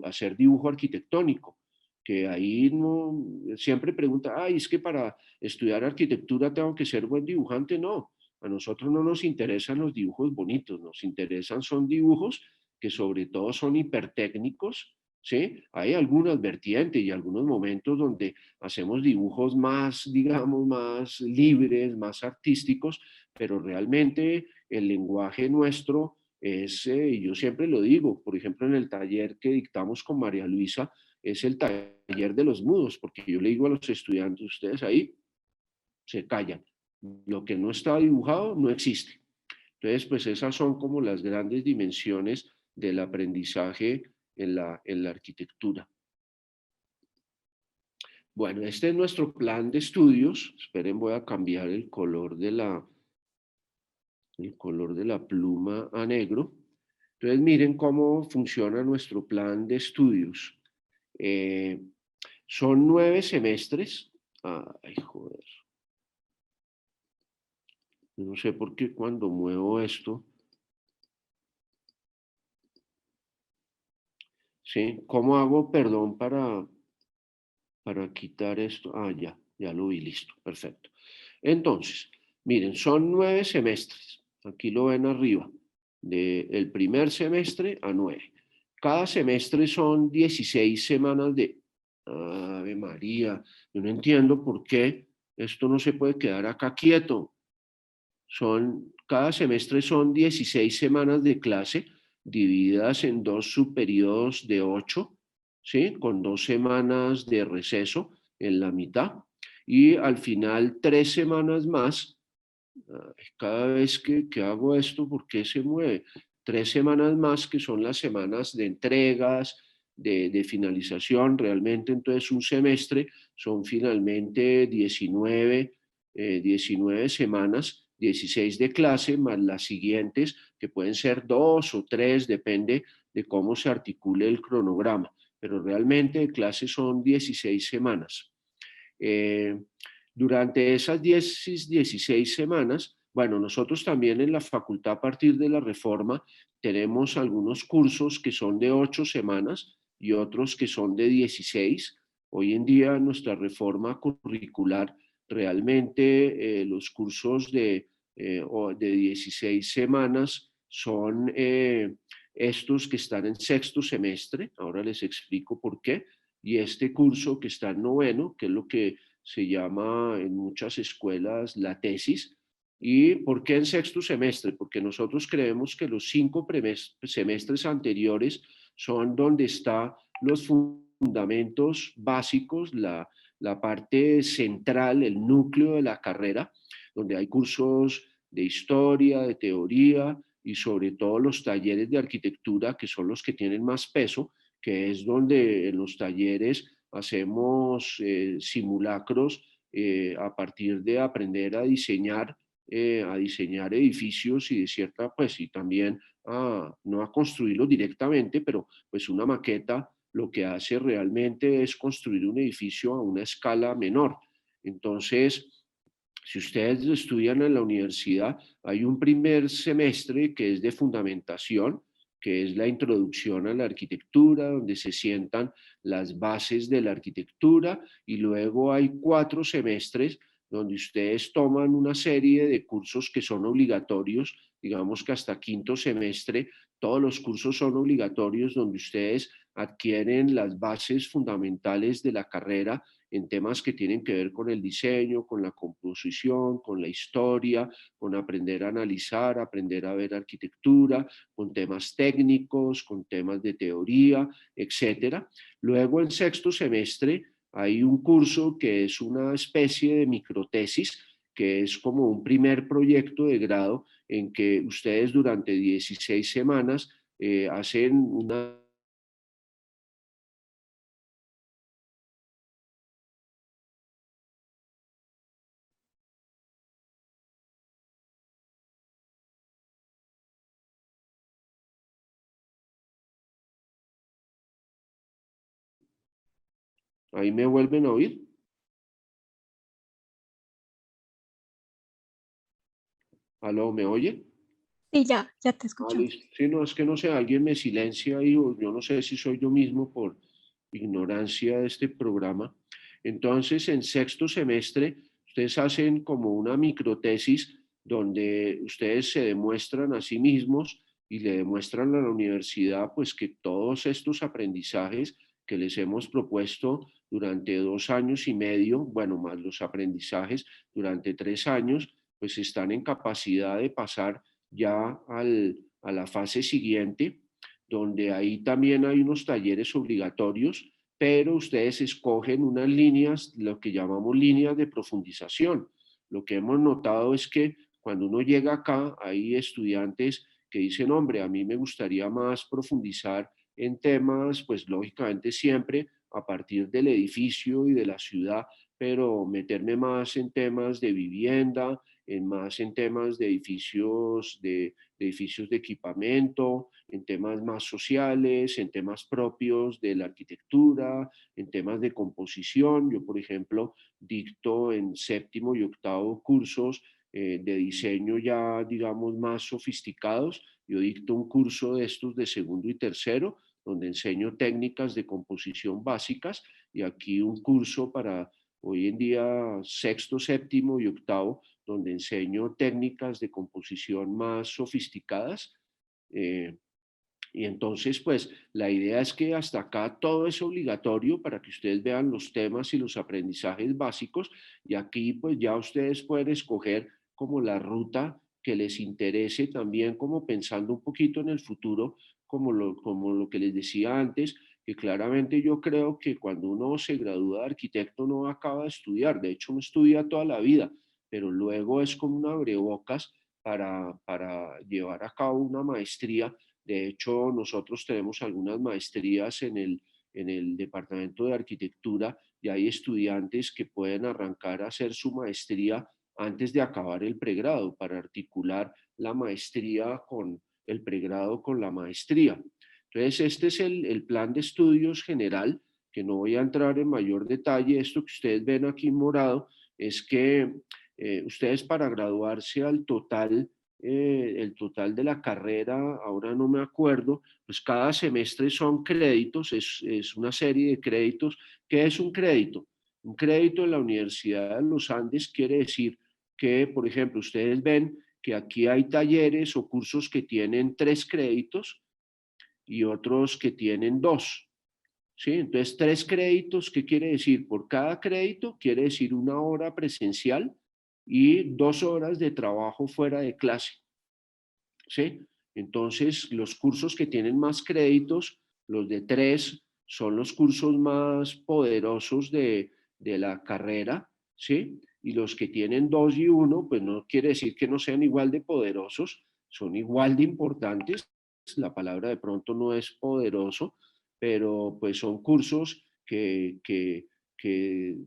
hacer dibujo arquitectónico, que ahí no, siempre pregunta, ay, es que para estudiar arquitectura tengo que ser buen dibujante. No, a nosotros no nos interesan los dibujos bonitos, nos interesan son dibujos que sobre todo son hipertécnicos, ¿sí? Hay algunas vertientes y algunos momentos donde hacemos dibujos más, digamos, más libres, más artísticos, pero realmente el lenguaje nuestro y yo siempre lo digo, por ejemplo, en el taller que dictamos con María Luisa, es el taller de los mudos, porque yo le digo a los estudiantes, ustedes ahí se callan. Lo que no está dibujado no existe. Entonces, pues esas son como las grandes dimensiones del aprendizaje en la arquitectura. Bueno, este es nuestro plan de estudios. Esperen, voy a cambiar el color de la pluma a negro. Entonces, miren cómo funciona nuestro plan de estudios. Son 9 semestres. Ay, joder. No sé por qué cuando muevo esto. ¿Sí? ¿Cómo hago, perdón, para quitar esto? Ya lo vi, listo, perfecto. Entonces, miren, son 9 semestres. Aquí lo ven arriba, del primer semestre a 9. Cada semestre son 16 semanas de... Ave María, yo no entiendo por qué esto no se puede quedar acá quieto. Cada semestre son 16 semanas de clase divididas en dos subperiodos de 8, ¿sí? Con 2 semanas de receso en la mitad y al final 3 semanas más. Cada vez que hago esto, ¿por qué se mueve? 3 semanas más que son las semanas de entregas, de finalización. Realmente entonces un semestre son finalmente 19 semanas, 16 de clase más las siguientes, que pueden ser 2 o 3, depende de cómo se articule el cronograma. Pero realmente de clase son 16 semanas. Eh, Durante esas 16 semanas, bueno, nosotros también en la facultad a partir de la reforma tenemos algunos cursos que son de 8 semanas y otros que son de 16. Hoy en día nuestra reforma curricular realmente los cursos de 16 semanas son estos que están en sexto semestre. Ahora les explico por qué. Y este curso que está en noveno, que es lo que se llama en muchas escuelas la tesis. ¿Y por qué en sexto semestre? Porque nosotros creemos que los 5 semestres anteriores son donde están los fundamentos básicos, la parte central, el núcleo de la carrera, donde hay cursos de historia, de teoría y sobre todo los talleres de arquitectura, que son los que tienen más peso, que es donde en los talleres hacemos simulacros a partir de aprender a diseñar edificios y de cierta, pues, y también no a construirlos directamente, pero pues una maqueta lo que hace realmente es construir un edificio a una escala menor. Entonces, si ustedes estudian en la universidad, hay un primer semestre que es de fundamentación, que es la introducción a la arquitectura, donde se sientan las bases de la arquitectura, y luego hay 4 semestres donde ustedes toman una serie de cursos que son obligatorios, digamos que hasta quinto semestre, todos los cursos son obligatorios donde ustedes adquieren las bases fundamentales de la carrera en temas que tienen que ver con el diseño, con la composición, con la historia, con aprender a analizar, aprender a ver arquitectura, con temas técnicos, con temas de teoría, etcétera. Luego en sexto semestre hay un curso que es una especie de microtesis, que es como un primer proyecto de grado en que ustedes durante 16 semanas hacen una... Ahí me vuelven a oír. ¿Aló, me oye? Sí, ya te escuchamos. Listo. Sí, no, es que no sé, alguien me silencia y yo no sé si soy yo mismo por ignorancia de este programa. Entonces, en sexto semestre, ustedes hacen como una microtesis donde ustedes se demuestran a sí mismos y le demuestran a la universidad pues que todos estos aprendizajes que les hemos propuesto durante 2 años y medio, bueno, más los aprendizajes durante 3 años, pues están en capacidad de pasar ya a la fase siguiente, donde ahí también hay unos talleres obligatorios, pero ustedes escogen unas líneas, lo que llamamos líneas de profundización. Lo que hemos notado es que cuando uno llega acá, hay estudiantes que dicen, hombre, a mí me gustaría más profundizar en temas, pues lógicamente siempre a partir del edificio y de la ciudad, pero meterme más en temas de vivienda, más en temas de edificios de equipamiento, en temas más sociales, en temas propios de la arquitectura, en temas de composición. Yo, por ejemplo, dicto en séptimo y octavo cursos de diseño ya, digamos, más sofisticados. Yo dicto un curso de estos de segundo y tercero, donde enseño técnicas de composición básicas, y aquí un curso para hoy en día sexto, séptimo y octavo, donde enseño técnicas de composición más sofisticadas. Eh, y entonces, pues, la idea es que hasta acá todo es obligatorio para que ustedes vean los temas y los aprendizajes básicos, y aquí, pues, ya ustedes pueden escoger como la ruta que les interese también, como pensando un poquito en el futuro, como lo que les decía antes, que claramente yo creo que cuando uno se gradúa de arquitecto no acaba de estudiar, de hecho uno estudia toda la vida, pero luego es como un abrebocas para llevar a cabo una maestría. De hecho, nosotros tenemos algunas maestrías en el departamento de arquitectura, y hay estudiantes que pueden arrancar a hacer su maestría antes de acabar el pregrado para articular la maestría con el pregrado con la maestría. Entonces, este es el plan de estudios general, que no voy a entrar en mayor detalle. Esto que ustedes ven aquí en morado es que ustedes, para graduarse al total, el total de la carrera, ahora no me acuerdo, pues cada semestre son créditos, es una serie de créditos. ¿Qué es un crédito? Un crédito en la Universidad de los Andes quiere decir que, por ejemplo, ustedes ven que aquí hay talleres o cursos que tienen 3 créditos y otros que tienen 2. ¿Sí? Entonces, 3 créditos, ¿qué quiere decir? Por cada crédito quiere decir 1 hora presencial y 2 horas de trabajo fuera de clase. ¿Sí? Entonces, los cursos que tienen más créditos, los de 3, son los cursos más poderosos de la carrera, ¿sí? Y los que tienen 2 y 1, pues no quiere decir que no sean igual de poderosos, son igual de importantes. La palabra de pronto no es poderoso, pero pues son cursos que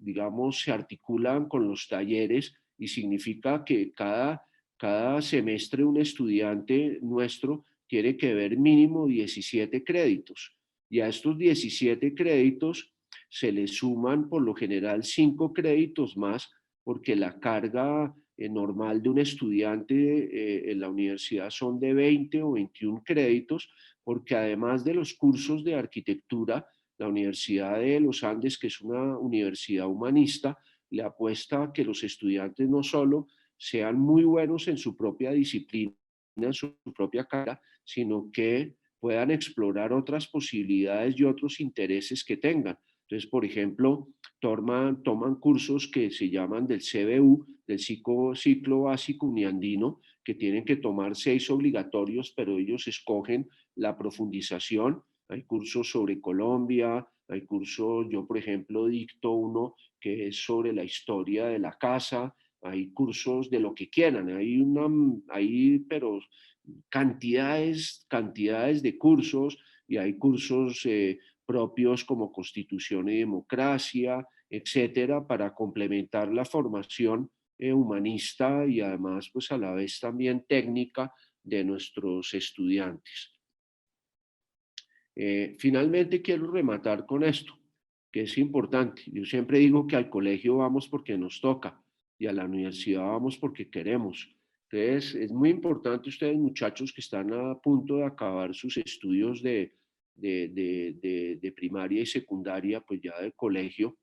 digamos, se articulan con los talleres, y significa que cada semestre un estudiante nuestro tiene que ver mínimo 17 créditos. Y a estos 17 créditos se le suman por lo general 5 créditos más, porque la carga normal de un estudiante en la universidad son de 20 o 21 créditos, porque además de los cursos de arquitectura, la Universidad de los Andes, que es una universidad humanista, le apuesta a que los estudiantes no solo sean muy buenos en su propia disciplina, en su propia carrera, sino que puedan explorar otras posibilidades y otros intereses que tengan. Entonces, por ejemplo, toman cursos que se llaman del CBU, del ciclo básico uniandino, que tienen que tomar 6 obligatorios, pero ellos escogen la profundización. Hay cursos sobre Colombia, hay cursos, yo por ejemplo dicto uno que es sobre la historia de la casa, hay cursos de lo que quieran, hay pero cantidades de cursos, y hay cursos propios como Constitución y Democracia, etcétera, para complementar la formación humanista y además, pues a la vez también técnica de nuestros estudiantes. Finalmente quiero rematar con esto, que es importante. Yo siempre digo que al colegio vamos porque nos toca y a la universidad vamos porque queremos. Entonces, es muy importante, ustedes muchachos que están a punto de acabar sus estudios de primaria y secundaria, pues ya de colegio,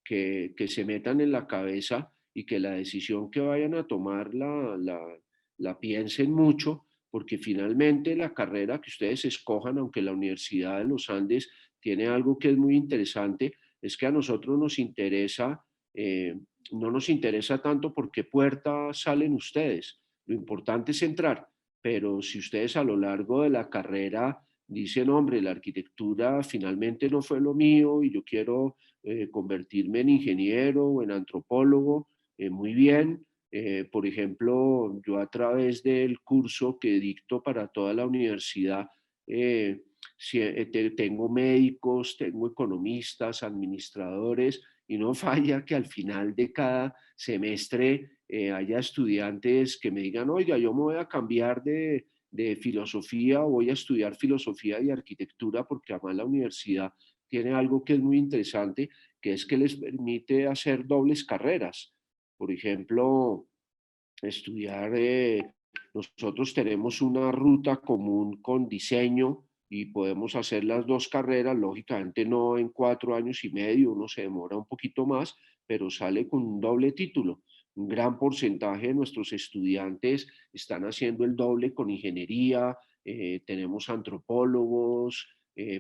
que se metan en la cabeza y que la decisión que vayan a tomar la piensen mucho, porque finalmente la carrera que ustedes escojan, aunque la Universidad de los Andes tiene algo que es muy interesante, es que a nosotros nos interesa, no nos interesa tanto por qué puerta salen ustedes, lo importante es entrar, pero si ustedes a lo largo de la carrera dicen, hombre, la arquitectura finalmente no fue lo mío y yo quiero convertirme en ingeniero o en antropólogo, muy bien. Por ejemplo, yo a través del curso que dicto para toda la universidad, tengo médicos, tengo economistas, administradores, y no falla que al final de cada semestre haya estudiantes que me digan, oiga, yo me voy a cambiar de filosofía o voy a estudiar filosofía y arquitectura, porque además la universidad tiene algo que es muy interesante, que es que les permite hacer dobles carreras. Por ejemplo, estudiar, nosotros tenemos una ruta común con diseño y podemos hacer las dos carreras, lógicamente no en 4 años y medio, uno se demora un poquito más, pero sale con un doble título. Un gran porcentaje de nuestros estudiantes están haciendo el doble con ingeniería, tenemos antropólogos,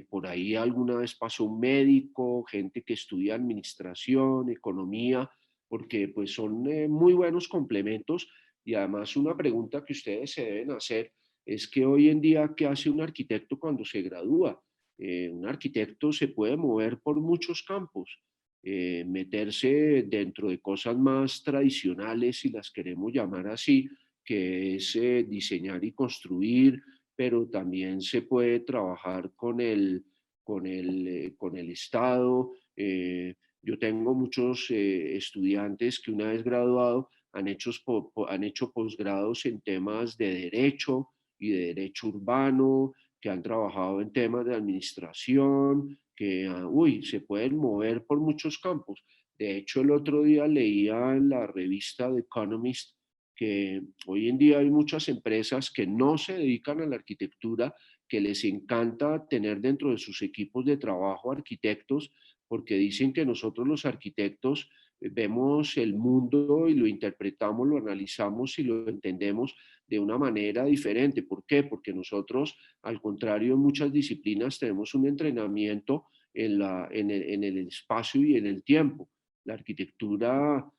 por ahí alguna vez pasó un médico, gente que estudia administración, economía, porque pues son muy buenos complementos. Y además una pregunta que ustedes se deben hacer es que hoy en día, ¿qué hace un arquitecto cuando se gradúa? Un arquitecto se puede mover por muchos campos, meterse dentro de cosas más tradicionales, si las queremos llamar así, que es diseñar y construir, pero también se puede trabajar con el Estado. Yo tengo muchos estudiantes que una vez graduado han hecho posgrados en temas de derecho y de derecho urbano, que han trabajado en temas de administración, que se pueden mover por muchos campos. De hecho, el otro día leía en la revista The Economist que hoy en día hay muchas empresas que no se dedican a la arquitectura, que les encanta tener dentro de sus equipos de trabajo arquitectos, porque dicen que nosotros los arquitectos vemos el mundo y lo interpretamos, lo analizamos y lo entendemos de una manera diferente. ¿Por qué? Porque nosotros, al contrario, en muchas disciplinas tenemos un entrenamiento en el espacio y en el tiempo. La arquitectura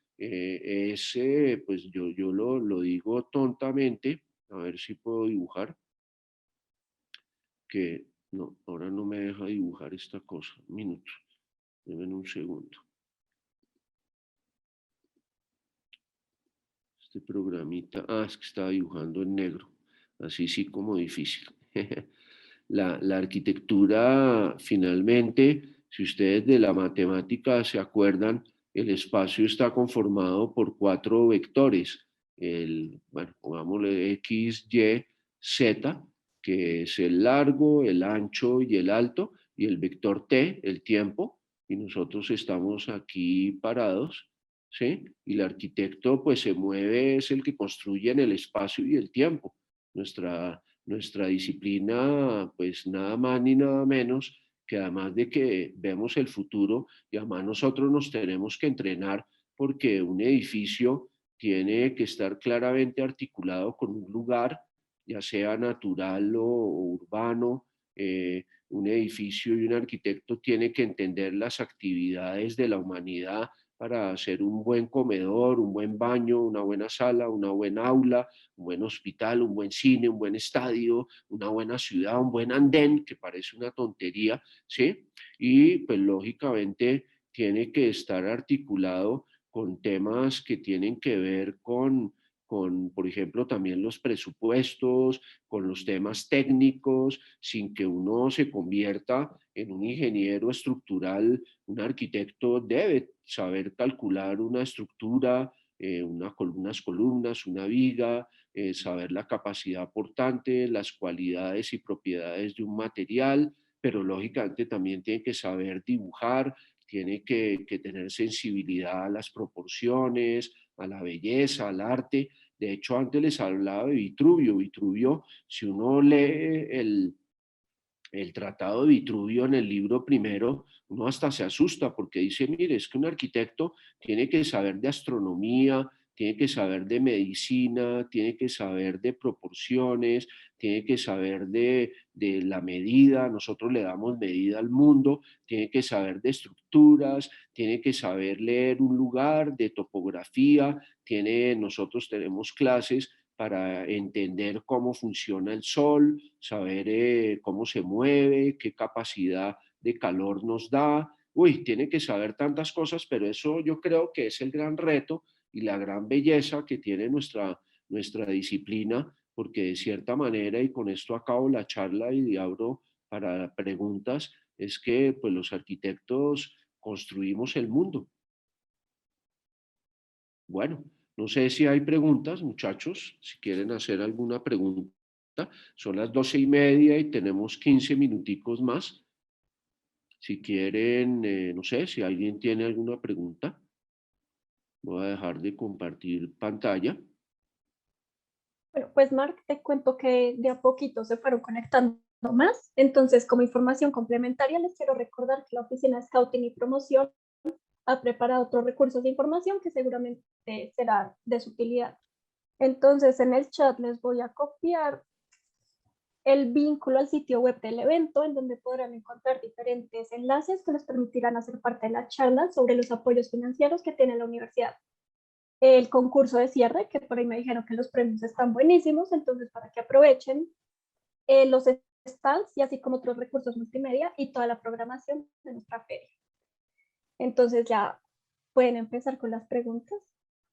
pues yo lo digo tontamente, a ver si puedo dibujar, que no, ahora no me deja dibujar esta cosa. Un minuto, denme un segundo. Este programita, es que estaba dibujando en negro, así sí como difícil. La arquitectura, finalmente, si ustedes de la matemática se acuerdan, el espacio está conformado por 4 vectores. Bueno, pongámosle X, Y, Z, que es el largo, el ancho y el alto, y el vector T, el tiempo, y nosotros estamos aquí parados, ¿sí? Y el arquitecto pues se mueve, es el que construye en el espacio y el tiempo. Nuestra disciplina, pues nada más ni nada menos que además de que vemos el futuro y además nosotros nos tenemos que entrenar porque un edificio tiene que estar claramente articulado con un lugar, ya sea natural o urbano. Un edificio y un arquitecto tiene que entender las actividades de la humanidad para hacer un buen comedor, un buen baño, una buena sala, una buena aula, un buen hospital, un buen cine, un buen estadio, una buena ciudad, un buen andén, que parece una tontería, ¿sí? Y pues lógicamente tiene que estar articulado con temas que tienen que ver por ejemplo, también los presupuestos, con los temas técnicos, sin que uno se convierta en un ingeniero estructural. Un arquitecto debe saber calcular una estructura, unas columnas, una viga, saber la capacidad portante, las cualidades y propiedades de un material, pero lógicamente también tiene que saber dibujar, tiene que tener sensibilidad a las proporciones, a la belleza, al arte. De hecho, antes les hablaba de Vitruvio. Vitruvio, si uno lee el tratado de Vitruvio en el libro primero, uno hasta se asusta porque dice, mire, es que un arquitecto tiene que saber de astronomía, tiene que saber de medicina, tiene que saber de proporciones, tiene que saber de la medida, nosotros le damos medida al mundo, tiene que saber de estructuras, tiene que saber leer un lugar, de topografía, nosotros tenemos clases para entender cómo funciona el sol, saber cómo se mueve, qué capacidad de calor nos da. Tiene que saber tantas cosas, pero eso yo creo que es el gran reto y la gran belleza que tiene nuestra disciplina, porque de cierta manera, y con esto acabo la charla y abro para preguntas, es que pues, los arquitectos construimos el mundo. Bueno, no sé si hay preguntas, muchachos, si quieren hacer alguna pregunta. Son las 12:30 y tenemos 15 minuticos más. Si quieren, no sé, si alguien tiene alguna pregunta, voy a dejar de compartir pantalla. Bueno, pues Mark, te cuento que de a poquito se fueron conectando más. Entonces, como información complementaria, les quiero recordar que la Oficina de Scouting y Promoción ha preparado otros recursos de información que seguramente será de su utilidad. Entonces, en el chat les voy a copiar el vínculo al sitio web del evento, en donde podrán encontrar diferentes enlaces que les permitirán hacer parte de la charla sobre los apoyos financieros que tiene la universidad. El concurso de cierre, que por ahí me dijeron que los premios están buenísimos, entonces para que aprovechen los stands y así como otros recursos multimedia y toda la programación de nuestra feria. Entonces ya pueden empezar con las preguntas,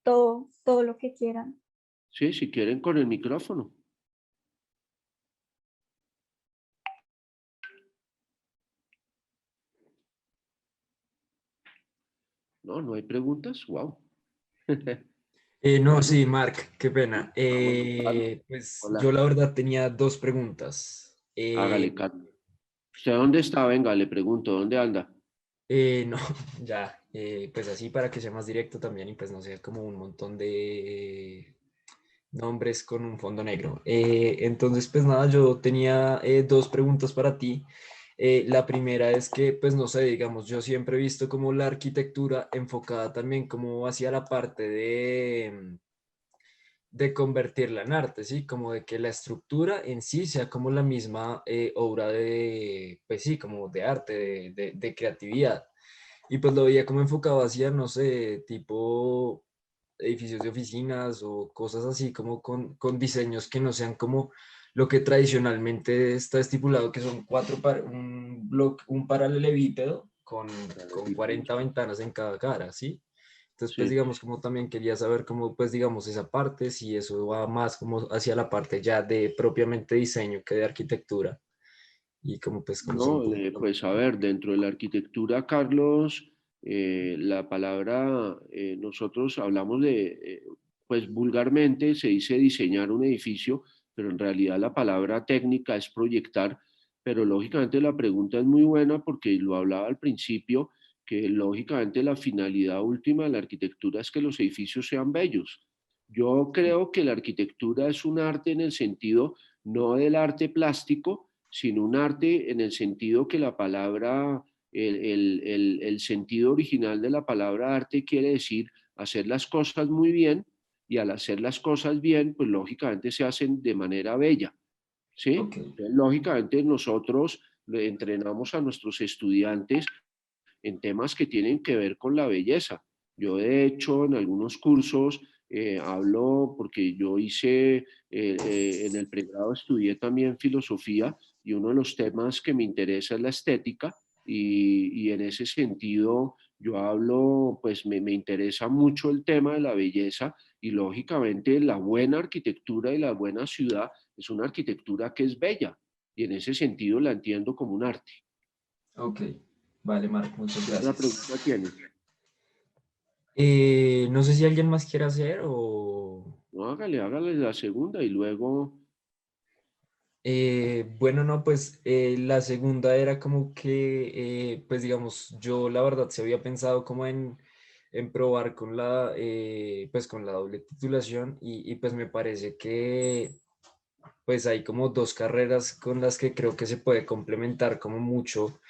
todo lo que quieran. Sí, si quieren con el micrófono. No, no hay preguntas. Wow. No, Bueno, sí, Mark, qué pena. vamos, Carlos. Pues Hola, yo la verdad tenía dos preguntas. hágale, Carlos. ¿Usted dónde está? Venga, le pregunto, ¿dónde anda? No, ya, pues así para que sea más directo también y pues no sea como un montón de nombres con un fondo negro. Entonces, pues nada, yo tenía dos preguntas para ti. La primera es que, pues no sé, digamos, yo siempre he visto como la arquitectura enfocada también como hacia la parte de convertirla en arte, ¿sí? Como de que la estructura en sí sea como la misma obra de, pues sí, como de arte, de creatividad. Y pues lo veía como enfocado hacia, no sé, tipo edificios de oficinas o cosas así, como con diseños que no sean como lo que tradicionalmente está estipulado, que son un bloque, un paralelepípedo con 40 ventanas en cada cara, ¿sí? Entonces, pues Sí. digamos, como también quería saber cómo, pues digamos, esa parte, si eso va más como hacia la parte ya de propiamente diseño que de arquitectura y como pues conocer un No, poquito más. pues a ver, dentro de la arquitectura, Carlos, la palabra, nosotros hablamos de, pues vulgarmente se dice diseñar un edificio, pero en realidad la palabra técnica es proyectar, pero lógicamente la pregunta es muy buena porque lo hablaba al principio, que lógicamente la finalidad última de la arquitectura es que los edificios sean bellos. Yo creo que la arquitectura es un arte en el sentido no del arte plástico, sino un arte en el sentido que la palabra, el sentido original de la palabra arte quiere decir hacer las cosas muy bien y al hacer las cosas bien, pues lógicamente se hacen de manera bella, ¿sí? Ok, Entonces, lógicamente nosotros le entrenamos a nuestros estudiantes en temas que tienen que ver con la belleza. Yo de hecho en algunos cursos hablo, porque yo hice, en el pregrado estudié también filosofía y uno de los temas que me interesa es la estética y en ese sentido yo hablo, pues me interesa mucho el tema de la belleza y lógicamente la buena arquitectura y la buena ciudad es una arquitectura que es bella y en ese sentido la entiendo como un arte. ok. Vale, Marc, muchas ¿Qué otra gracias. pregunta tienes? No sé si alguien más quiere hacer o... No, hágale la segunda y luego, Bueno, no, pues la segunda era como que, pues digamos, yo la verdad se había pensado como en probar con pues con la doble titulación y pues me parece que pues hay como dos carreras con las que creo que se puede complementar como mucho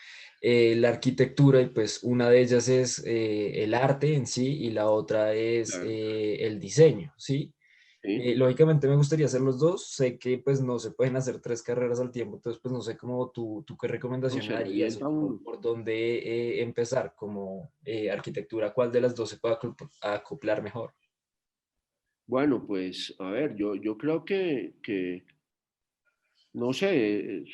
la arquitectura y pues una de ellas es el arte en sí y la otra es claro, el diseño, ¿sí? sí, Lógicamente me gustaría hacer los dos, sé que pues no se pueden hacer tres carreras al tiempo, entonces pues no sé cómo tú qué no, recomendación me se darías o revienta como uno. por dónde empezar como arquitectura, cuál de las dos se puede acoplar mejor. Bueno, pues a ver, yo creo que no sé,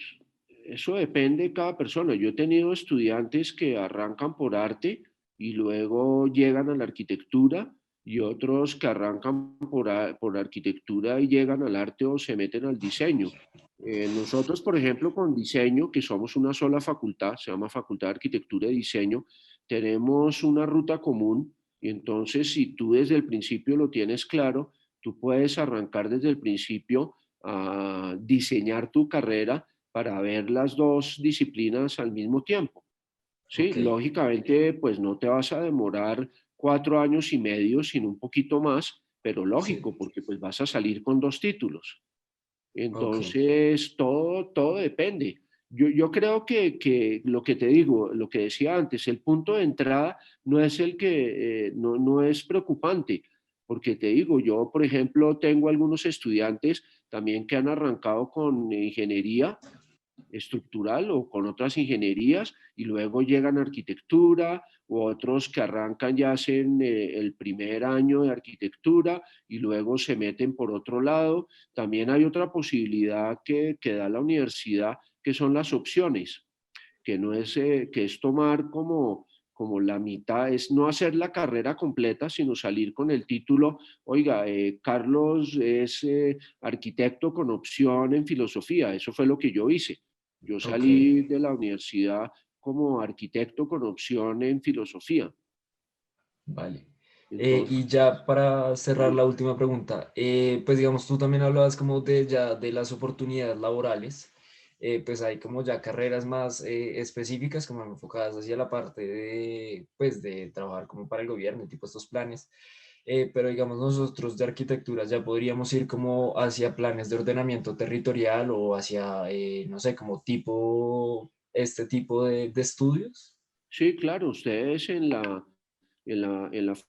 eso depende de cada persona. Yo he tenido estudiantes que arrancan por arte y luego llegan a la arquitectura y otros que arrancan por arquitectura y llegan al arte o se meten al diseño. Nosotros, por ejemplo, con diseño, que somos una sola facultad, se llama Facultad de Arquitectura y Diseño, tenemos una ruta común y entonces si tú desde el principio lo tienes claro, tú puedes arrancar desde el principio a diseñar tu carrera para ver las dos disciplinas al mismo tiempo. Sí, Ok, lógicamente, pues no te vas a demorar 4 años y medio, sino un poquito más, pero sí, lógico, porque pues vas a salir con 2 títulos. ok, Entonces, todo depende. Yo creo que lo que te digo, lo que decía antes, el punto de entrada no es el que, no es preocupante, porque te digo, yo, por ejemplo, tengo algunos estudiantes también que han arrancado con ingeniería estructural o con otras ingenierías y luego llegan a arquitectura u otros que arrancan ya hacen el primer año de arquitectura y luego se meten por otro lado. También hay otra posibilidad que da la universidad que son las opciones, que no es, que es tomar como la mitad, es no hacer la carrera completa, sino salir con el título, oiga, Carlos es arquitecto con opción en filosofía, eso fue lo que yo hice. Yo ok, salí de la universidad como arquitecto con opción en filosofía. vale. Entonces, Y ya para cerrar vale. la última pregunta, pues digamos, tú también hablabas como de ya de las oportunidades laborales, pues hay como ya carreras más específicas, como enfocadas hacia la parte de, pues de trabajar como para el gobierno, tipo estos planes. Pero digamos nosotros de arquitectura ya podríamos ir como hacia planes de ordenamiento territorial o hacia, no sé, como tipo, este tipo de estudios. Sí, claro, ustedes en la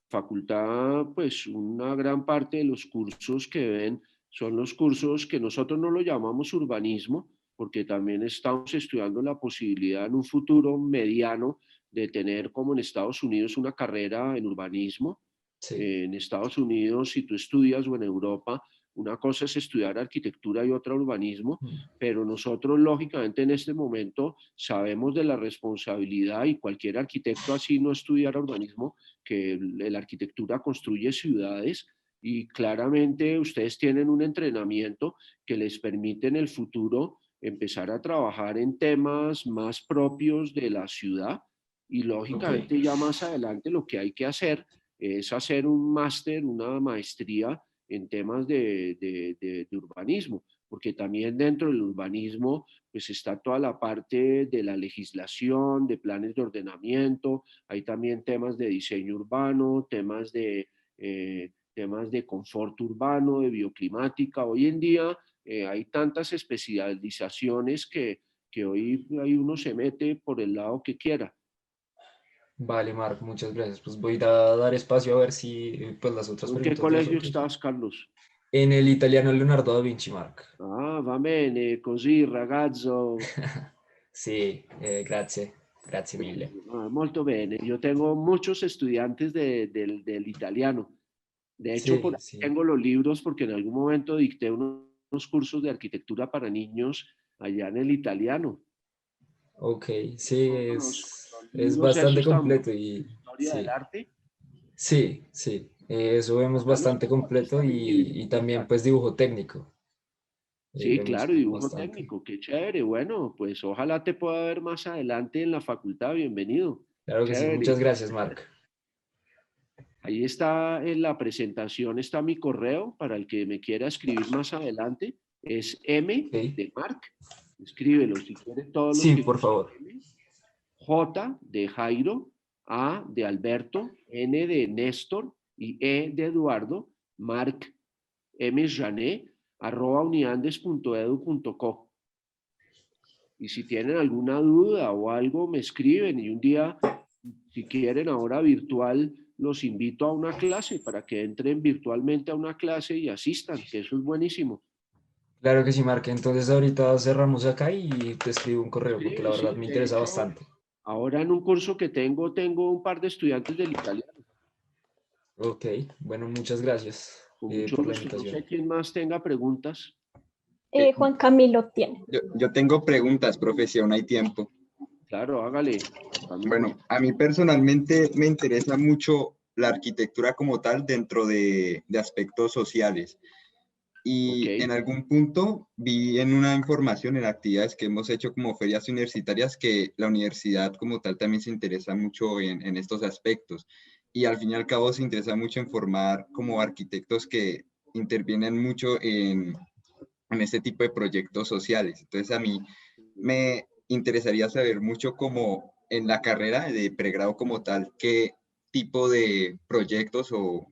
facultad, pues una gran parte de los cursos que ven son los cursos que nosotros no lo llamamos urbanismo, porque también estamos estudiando la posibilidad en un futuro mediano de tener como en Estados Unidos una carrera en urbanismo. Sí, En Estados Unidos, si tú estudias o en Europa, una cosa es estudiar arquitectura y otra urbanismo, mm, pero nosotros lógicamente en este momento sabemos de la responsabilidad y cualquier arquitecto así no estudiar urbanismo, que la arquitectura construye ciudades y claramente ustedes tienen un entrenamiento que les permite en el futuro empezar a trabajar en temas más propios de la ciudad y ok, lógicamente ya más adelante lo que hay que hacer es hacer un máster, una maestría en temas de urbanismo, porque también dentro del urbanismo pues está toda la parte de la legislación, de planes de ordenamiento, hay también temas de diseño urbano, temas de confort urbano, de bioclimática. Hoy en día hay tantas especializaciones que hoy uno se mete por el lado que quiera. vale, Marc, muchas gracias. Pues voy a dar espacio a ver si pues las otras ¿En qué preguntas de los colegio otros. estás, Carlos? En el italiano Leonardo da Vinci, Marc. Ah, va bene, così ragazzo. Sì, grazie, grazie mille. Molto bene. Yo tengo muchos estudiantes del italiano. De hecho, por Sì, ahí sì. tengo los libros porque en algún momento dicté unos cursos de arquitectura para niños allá en el italiano. Ok, sí, Los es libros bastante esos tan completo bonitos de y historia del sí, arte. sí, sí. Eso vemos Ojalá los bastante compartes completo también y en también clase. pues dibujo técnico. Sí, Vemos claro, y dibujo bastante. técnico, qué chévere. Bueno, pues ojalá te pueda ver más adelante en la facultad. Bienvenido. Claro que sí, muchas Chévere. gracias, Marc. Ahí está en la presentación, está mi correo para el que me quiera escribir más adelante. Es M Ok. de Mark. Escríbelo si quieres todos los Sí, que por quieran. favor. M. J de Jairo, A de Alberto, N de Néstor y E de Eduardo, Marc M. Jané, @uniandes.edu.co. Y si tienen alguna duda o algo, me escriben y un día, si quieren ahora virtual, los invito a una clase para que entren virtualmente a una clase y asistan, que eso es buenísimo. Claro que sí, Marc. Entonces ahorita cerramos acá y te escribo un correo porque la Sí, verdad sí, me de interesa hecho, bastante. ahora en un curso que tengo un par de estudiantes del italiano. Ok, bueno, muchas gracias Con mucho por la gusto. No invitación. sé quién más tenga preguntas. Eh, Juan Camilo tiene. yo tengo preguntas, profe, si aún hay tiempo. Claro, hágale, Camilo. Bueno, a mí personalmente me interesa mucho la arquitectura como tal dentro de aspectos sociales. Y Ok. en algún punto vi en una información, en actividades que hemos hecho como ferias universitarias, que la universidad como tal también se interesa mucho en estos aspectos. Y al fin y al cabo se interesa mucho en formar como arquitectos que intervienen mucho en este tipo de proyectos sociales. Entonces a mí me interesaría saber mucho como en la carrera de pregrado como tal, qué tipo de proyectos o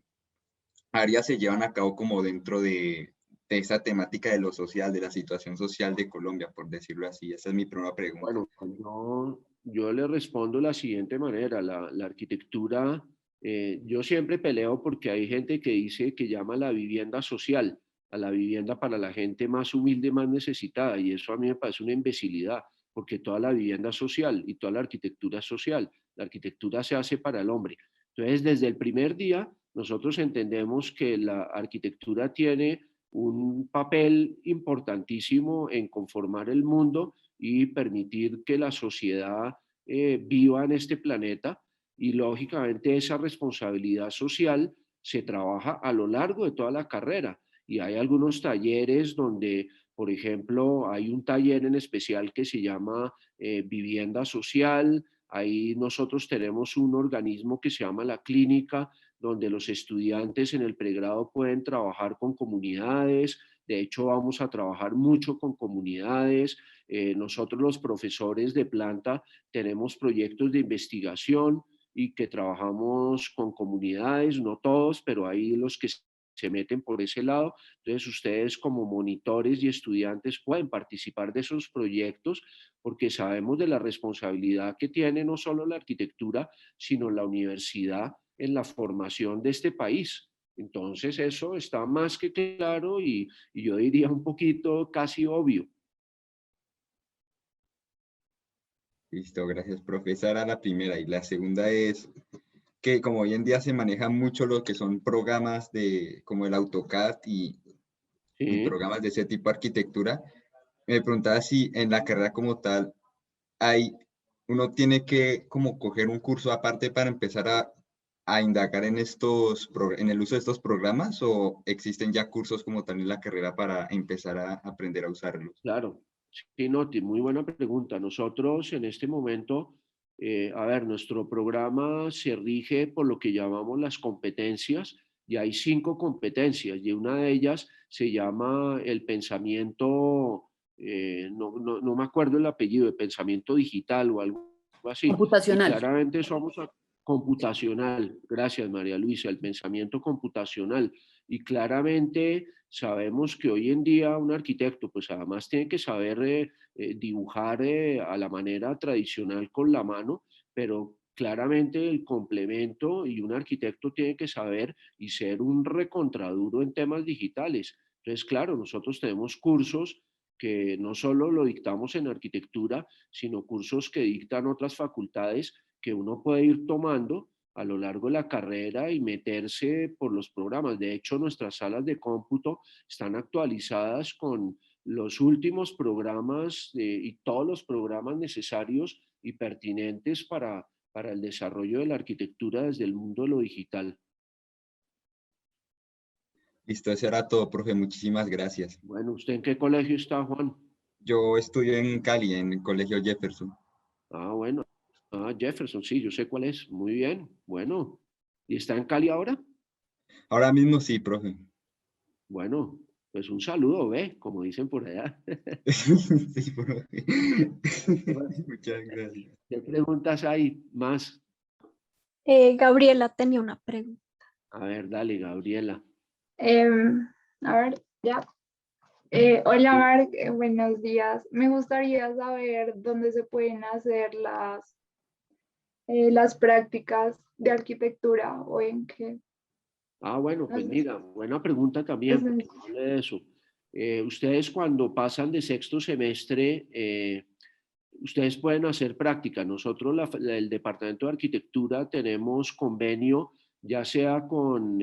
áreas se llevan a cabo como dentro de esa temática de lo social, de la situación social de Colombia, por decirlo así. Esa es mi primera pregunta. Bueno, yo le respondo de la siguiente manera. La arquitectura, yo siempre peleo porque hay gente que dice que llama la vivienda social, a la vivienda para la gente más humilde, más necesitada, y eso a mí me parece una imbecilidad, porque toda la vivienda es social y toda la arquitectura es social. La arquitectura se hace para el hombre. Entonces, desde el primer día, nosotros entendemos que la arquitectura tiene un papel importantísimo en conformar el mundo y permitir que la sociedad viva en este planeta, y lógicamente esa responsabilidad social se trabaja a lo largo de toda la carrera, y hay algunos talleres donde, por ejemplo, hay un taller en especial que se llama vivienda social. Ahí nosotros tenemos un organismo que se llama la clínica, donde los estudiantes en el pregrado pueden trabajar con comunidades. De hecho, vamos a trabajar mucho con comunidades. Nosotros los profesores de planta tenemos proyectos de investigación y que trabajamos con comunidades, no todos, pero hay los que se meten por ese lado. Entonces ustedes como monitores y estudiantes pueden participar de esos proyectos, porque sabemos de la responsabilidad que tiene no solo la arquitectura, sino la universidad en la formación de este país. Entonces eso está más que claro, y yo diría un poquito casi obvio. Listo, gracias, profesora. A la primera. Y la segunda es que como hoy en día se maneja mucho lo que son programas de, como el AutoCAD y Sí. programas de ese tipo de arquitectura, me preguntaba si en la carrera como tal hay, uno tiene que como coger un curso aparte para empezar a indagar en en el uso de estos programas, o existen ya cursos como tal en la carrera para empezar a aprender a usarlos. Claro, sí, Noti, muy buena pregunta. Nosotros en este momento, a ver, nuestro programa se rige por lo que llamamos las competencias, y hay 5 competencias, y una de ellas se llama el pensamiento, no me acuerdo el apellido, de pensamiento digital o algo así, y Computacional. claramente computacional. Gracias, María Luisa, el pensamiento computacional. Y claramente sabemos que hoy en día un arquitecto pues además tiene que saber dibujar a la manera tradicional con la mano, pero claramente el complemento, y un arquitecto tiene que saber y ser un recontraduro en temas digitales. Entonces, claro, nosotros tenemos cursos que no solo lo dictamos en arquitectura, sino cursos que dictan otras facultades, que uno puede ir tomando a lo largo de la carrera y meterse por los programas. De hecho, nuestras salas de cómputo están actualizadas con los últimos programas y todos los programas necesarios y pertinentes para el desarrollo de la arquitectura desde el mundo de lo digital. Listo, eso era todo, profe. Muchísimas gracias. Bueno, ¿usted en qué colegio está, Juan? Yo estudio en Cali, en el Colegio Jefferson. Ah, bueno. Ah, Jefferson, sí, yo sé cuál es. Muy bien. Bueno. ¿Y está en Cali ahora? Ahora mismo sí, profe. Bueno, pues un saludo, ve, como dicen por allá. Sí, profe. ¿Qué más? Muchas gracias. ¿Qué preguntas hay más? Gabriela tenía una pregunta. A ver, dale, Gabriela. A ver, ya. Hola, Sí. Marc, buenos días. Me gustaría saber dónde se pueden hacer las prácticas de arquitectura o en qué. Ah, bueno, No pues sé, mira, buena pregunta también, porque no hablé de eso. Ustedes cuando pasan de sexto semestre, ustedes pueden hacer práctica. Nosotros, el Departamento de Arquitectura, tenemos convenio, ya sea con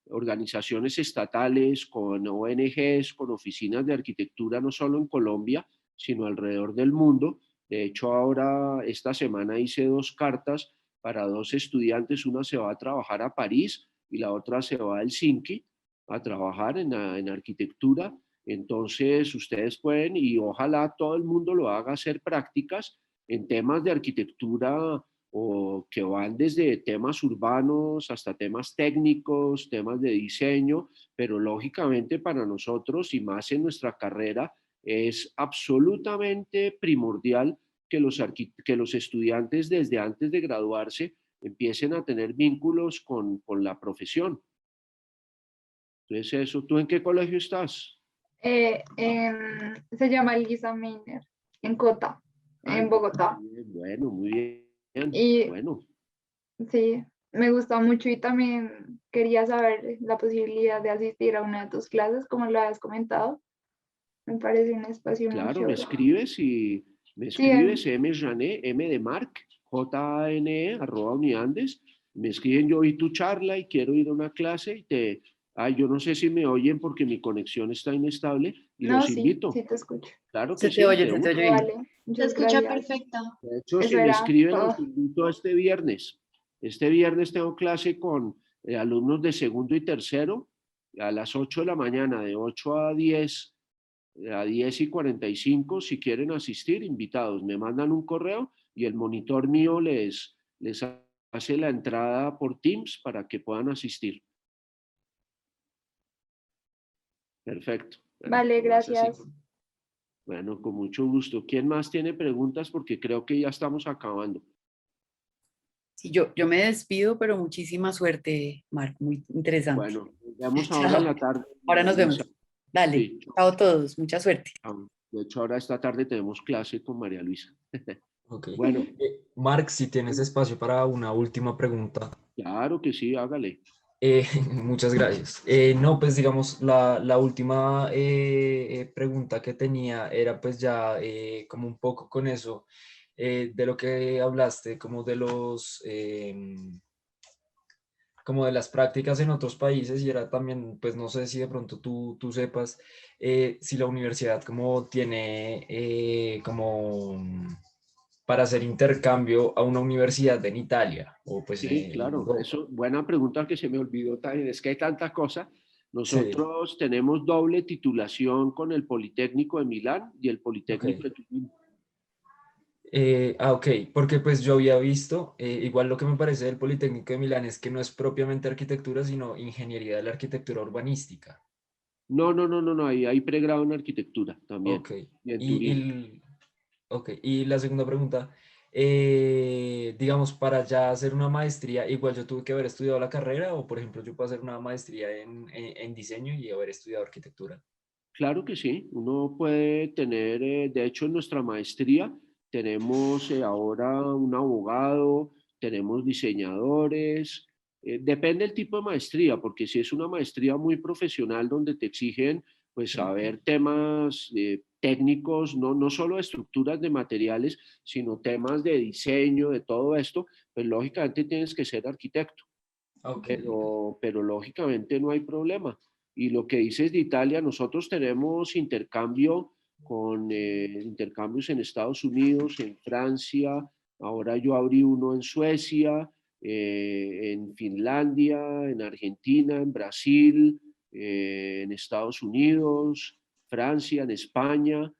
organizaciones estatales, con ONGs, con oficinas de arquitectura, no solo en Colombia, sino alrededor del mundo. De hecho, ahora, esta semana hice 2 cartas para 2 estudiantes, una se va a trabajar a París y la otra se va a Helsinki a trabajar en arquitectura. Entonces ustedes pueden, y ojalá todo el mundo lo haga, hacer prácticas en temas de arquitectura o que van desde temas urbanos hasta temas técnicos, temas de diseño, pero lógicamente para nosotros y más en nuestra carrera es absolutamente primordial que los estudiantes desde antes de graduarse empiecen a tener vínculos con la profesión. Entonces eso, ¿tú en qué colegio estás? Se llama Lisa Meiner, en Cota, en Bogotá. Bueno, muy bien. Y Bueno, sí, me gusta mucho y también quería saber la posibilidad de asistir a una de tus clases, como lo has comentado. Me parece un espacio muy claro, me chévere. escribes y me Sí, escribes M de Marc, JANE, @Uniandes. Me escriben, yo oí tu charla y quiero ir a una clase y yo no sé si me oyen porque mi conexión está inestable y no, los sí, invito. sí te escucho. Claro que Se te sí, oye, de se te una. oye bien. Vale, Se muchas escucha gracias. perfecto. De hecho, Eso si me era escriben, los todo. invito a este viernes. Este viernes tengo clase con alumnos de segundo y tercero a las 8 de la mañana, de 8 a 10:45. Si quieren asistir, invitados. Me mandan un correo y el monitor mío les hace la entrada por Teams para que puedan asistir. Perfecto. Bueno, Vale, nomás así. gracias. Bueno, con mucho gusto. ¿Quién más tiene preguntas? Porque creo que ya estamos acabando. Sí, yo me despido, pero muchísima suerte, Marc, muy interesante. Bueno, nos vemos ahora en Chao. la tarde. Ahora nos Luisa. vemos. Dale, Sí, chao a todos, mucha suerte. de hecho, ahora esta tarde tenemos clase con María Luisa. Ok. Bueno, Marc, si tienes espacio para una última pregunta. claro que sí, hágale. Muchas gracias. No, pues digamos, la última pregunta que tenía era pues ya como un poco con eso de lo que hablaste, como de los, como de las prácticas en otros países y era también, pues no sé si de pronto tú sepas si la universidad como tiene como para hacer intercambio a una universidad en Italia o pues Sí, en claro, Europa. eso, buena pregunta que se me olvidó también, es que hay tantas cosas. Sí, Nosotros tenemos doble titulación con el Politécnico de Milán y el ok. Politécnico de Turín. Ok, porque pues yo había visto, igual lo que me parece del Politécnico de Milán es que no es propiamente arquitectura, sino ingeniería de la arquitectura urbanística. No, ahí hay pregrado en arquitectura también, Ok, y en y, Turín. ok, y la segunda pregunta, digamos, para ya hacer una maestría, igual yo tuve que haber estudiado la carrera o por ejemplo yo puedo hacer una maestría en diseño y haber estudiado arquitectura. Claro que sí, uno puede tener, de hecho en nuestra maestría tenemos ahora un abogado, tenemos diseñadores, depende del tipo de maestría, porque si es una maestría muy profesional donde te exigen pues Sí. saber temas técnicos, no solo estructuras de materiales, sino temas de diseño, de todo esto, pues lógicamente tienes que ser arquitecto, Ok, pero lógicamente no hay problema. Y lo que dices de Italia, nosotros tenemos intercambio con intercambios en Estados Unidos, en Francia, ahora yo abrí uno en Suecia, en Finlandia, en Argentina, en Brasil, en Estados Unidos, Francia, en España.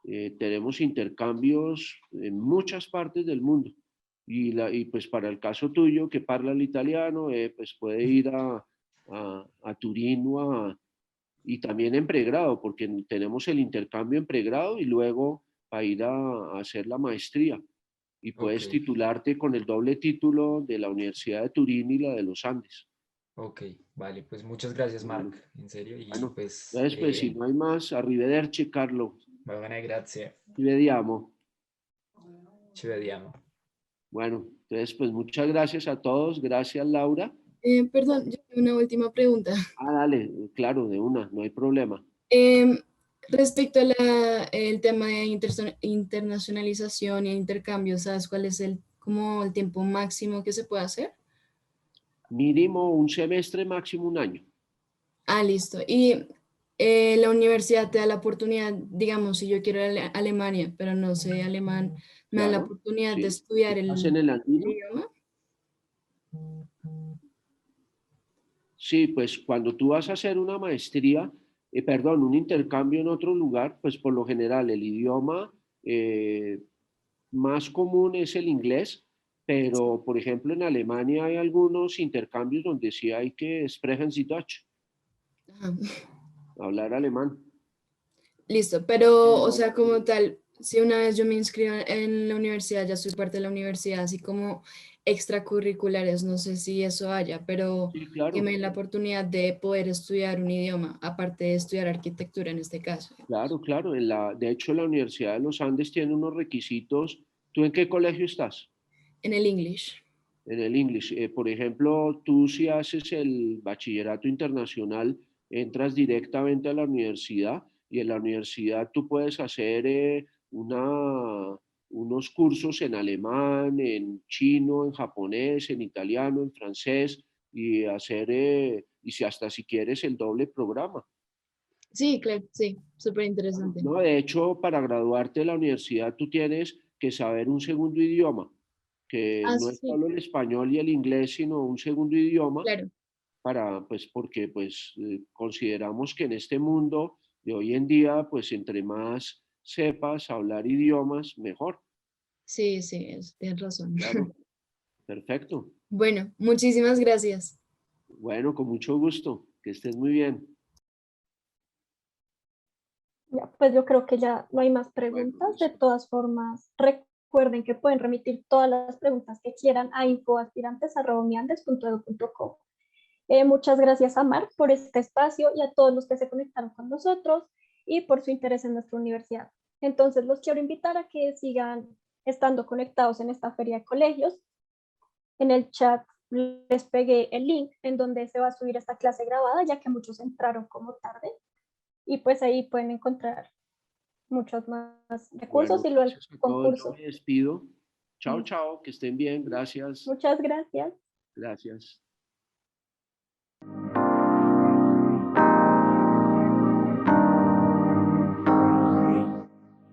Tenemos intercambios en muchas partes del mundo. Y pues para el caso tuyo, que habla el italiano, pues puede ir a Turín y también en pregrado, porque tenemos el intercambio en pregrado y luego para ir a hacer la maestría. Y ok, puedes titularte con el doble título de la Universidad de Turín y la de los Andes. ok, vale, pues muchas gracias, Bueno, Marc, en serio, y bueno, pues, entonces pues si no hay más, arrivederci Carlo, va bene, grazie, ci vediamo. ci vediamo. Bueno, entonces, pues muchas gracias a todos. Gracias, Laura. Perdón, yo tengo una última pregunta. Dale, claro, de una, no hay problema. Em, Respecto a el tema de internacionalización y intercambio, ¿sabes cuál es como el tiempo máximo que se puede hacer? Mínimo un semestre, máximo un año. Ah, listo. Y la universidad te da la oportunidad, digamos, si yo quiero ir a Alemania, pero no sé alemán, me da la Claro, oportunidad de sí. estudiar ¿Estás el en el andino? idioma. Sí, pues cuando tú vas a hacer una maestría, perdón, un intercambio en otro lugar, pues por lo general el idioma más común es el inglés, pero por ejemplo en Alemania hay algunos intercambios donde sí hay que sprechen Sie Deutsch, Ajá. hablar alemán. Listo, pero, o Pero, sea, como tal, si una vez yo me inscribo en la universidad, ya soy parte de la universidad, así como extracurriculares, no sé si eso haya, pero sí, que claro, me den la oportunidad de poder estudiar un idioma, aparte de estudiar arquitectura en este caso. claro, claro. De hecho, la Universidad de los Andes tiene unos requisitos. ¿Tú en qué colegio estás? En el English. En el English. Por ejemplo, tú si haces el bachillerato internacional, entras directamente a la universidad y en la universidad tú puedes hacer unos cursos en alemán, en chino, en japonés, en italiano, en francés y hacer, y si hasta si quieres, el doble programa. Sí, claro, sí, súper Claro. interesante. No, de hecho, para graduarte de la universidad tú tienes que saber un segundo idioma, que Ah, no es sí, solo el español y el inglés, sino un segundo idioma claro. para, pues, porque pues consideramos que en este mundo de hoy en día, pues entre más sepas hablar idiomas, mejor. Sí, sí, tienes razón. Claro, perfecto. Bueno, muchísimas gracias. Bueno, con mucho gusto. Que estés muy bien. Ya, pues yo creo que ya no hay más Bueno, preguntas. De listo. todas formas, recuerden que pueden remitir todas las preguntas que quieran a infoaspirantes@uniandes.edu.co. Muchas gracias a Marc por este espacio y a todos los que se conectaron con nosotros y por su interés en nuestra universidad. Entonces los quiero invitar a que sigan estando conectados en esta feria de colegios. En el chat les pegué el link en donde se va a subir esta clase grabada, ya que muchos entraron como tarde. Y pues ahí pueden encontrar muchos más recursos Bueno, y luego el gracias a todos. Yo concurso. me despido. Chao, chao. Que estén bien. Gracias. Muchas gracias. Gracias.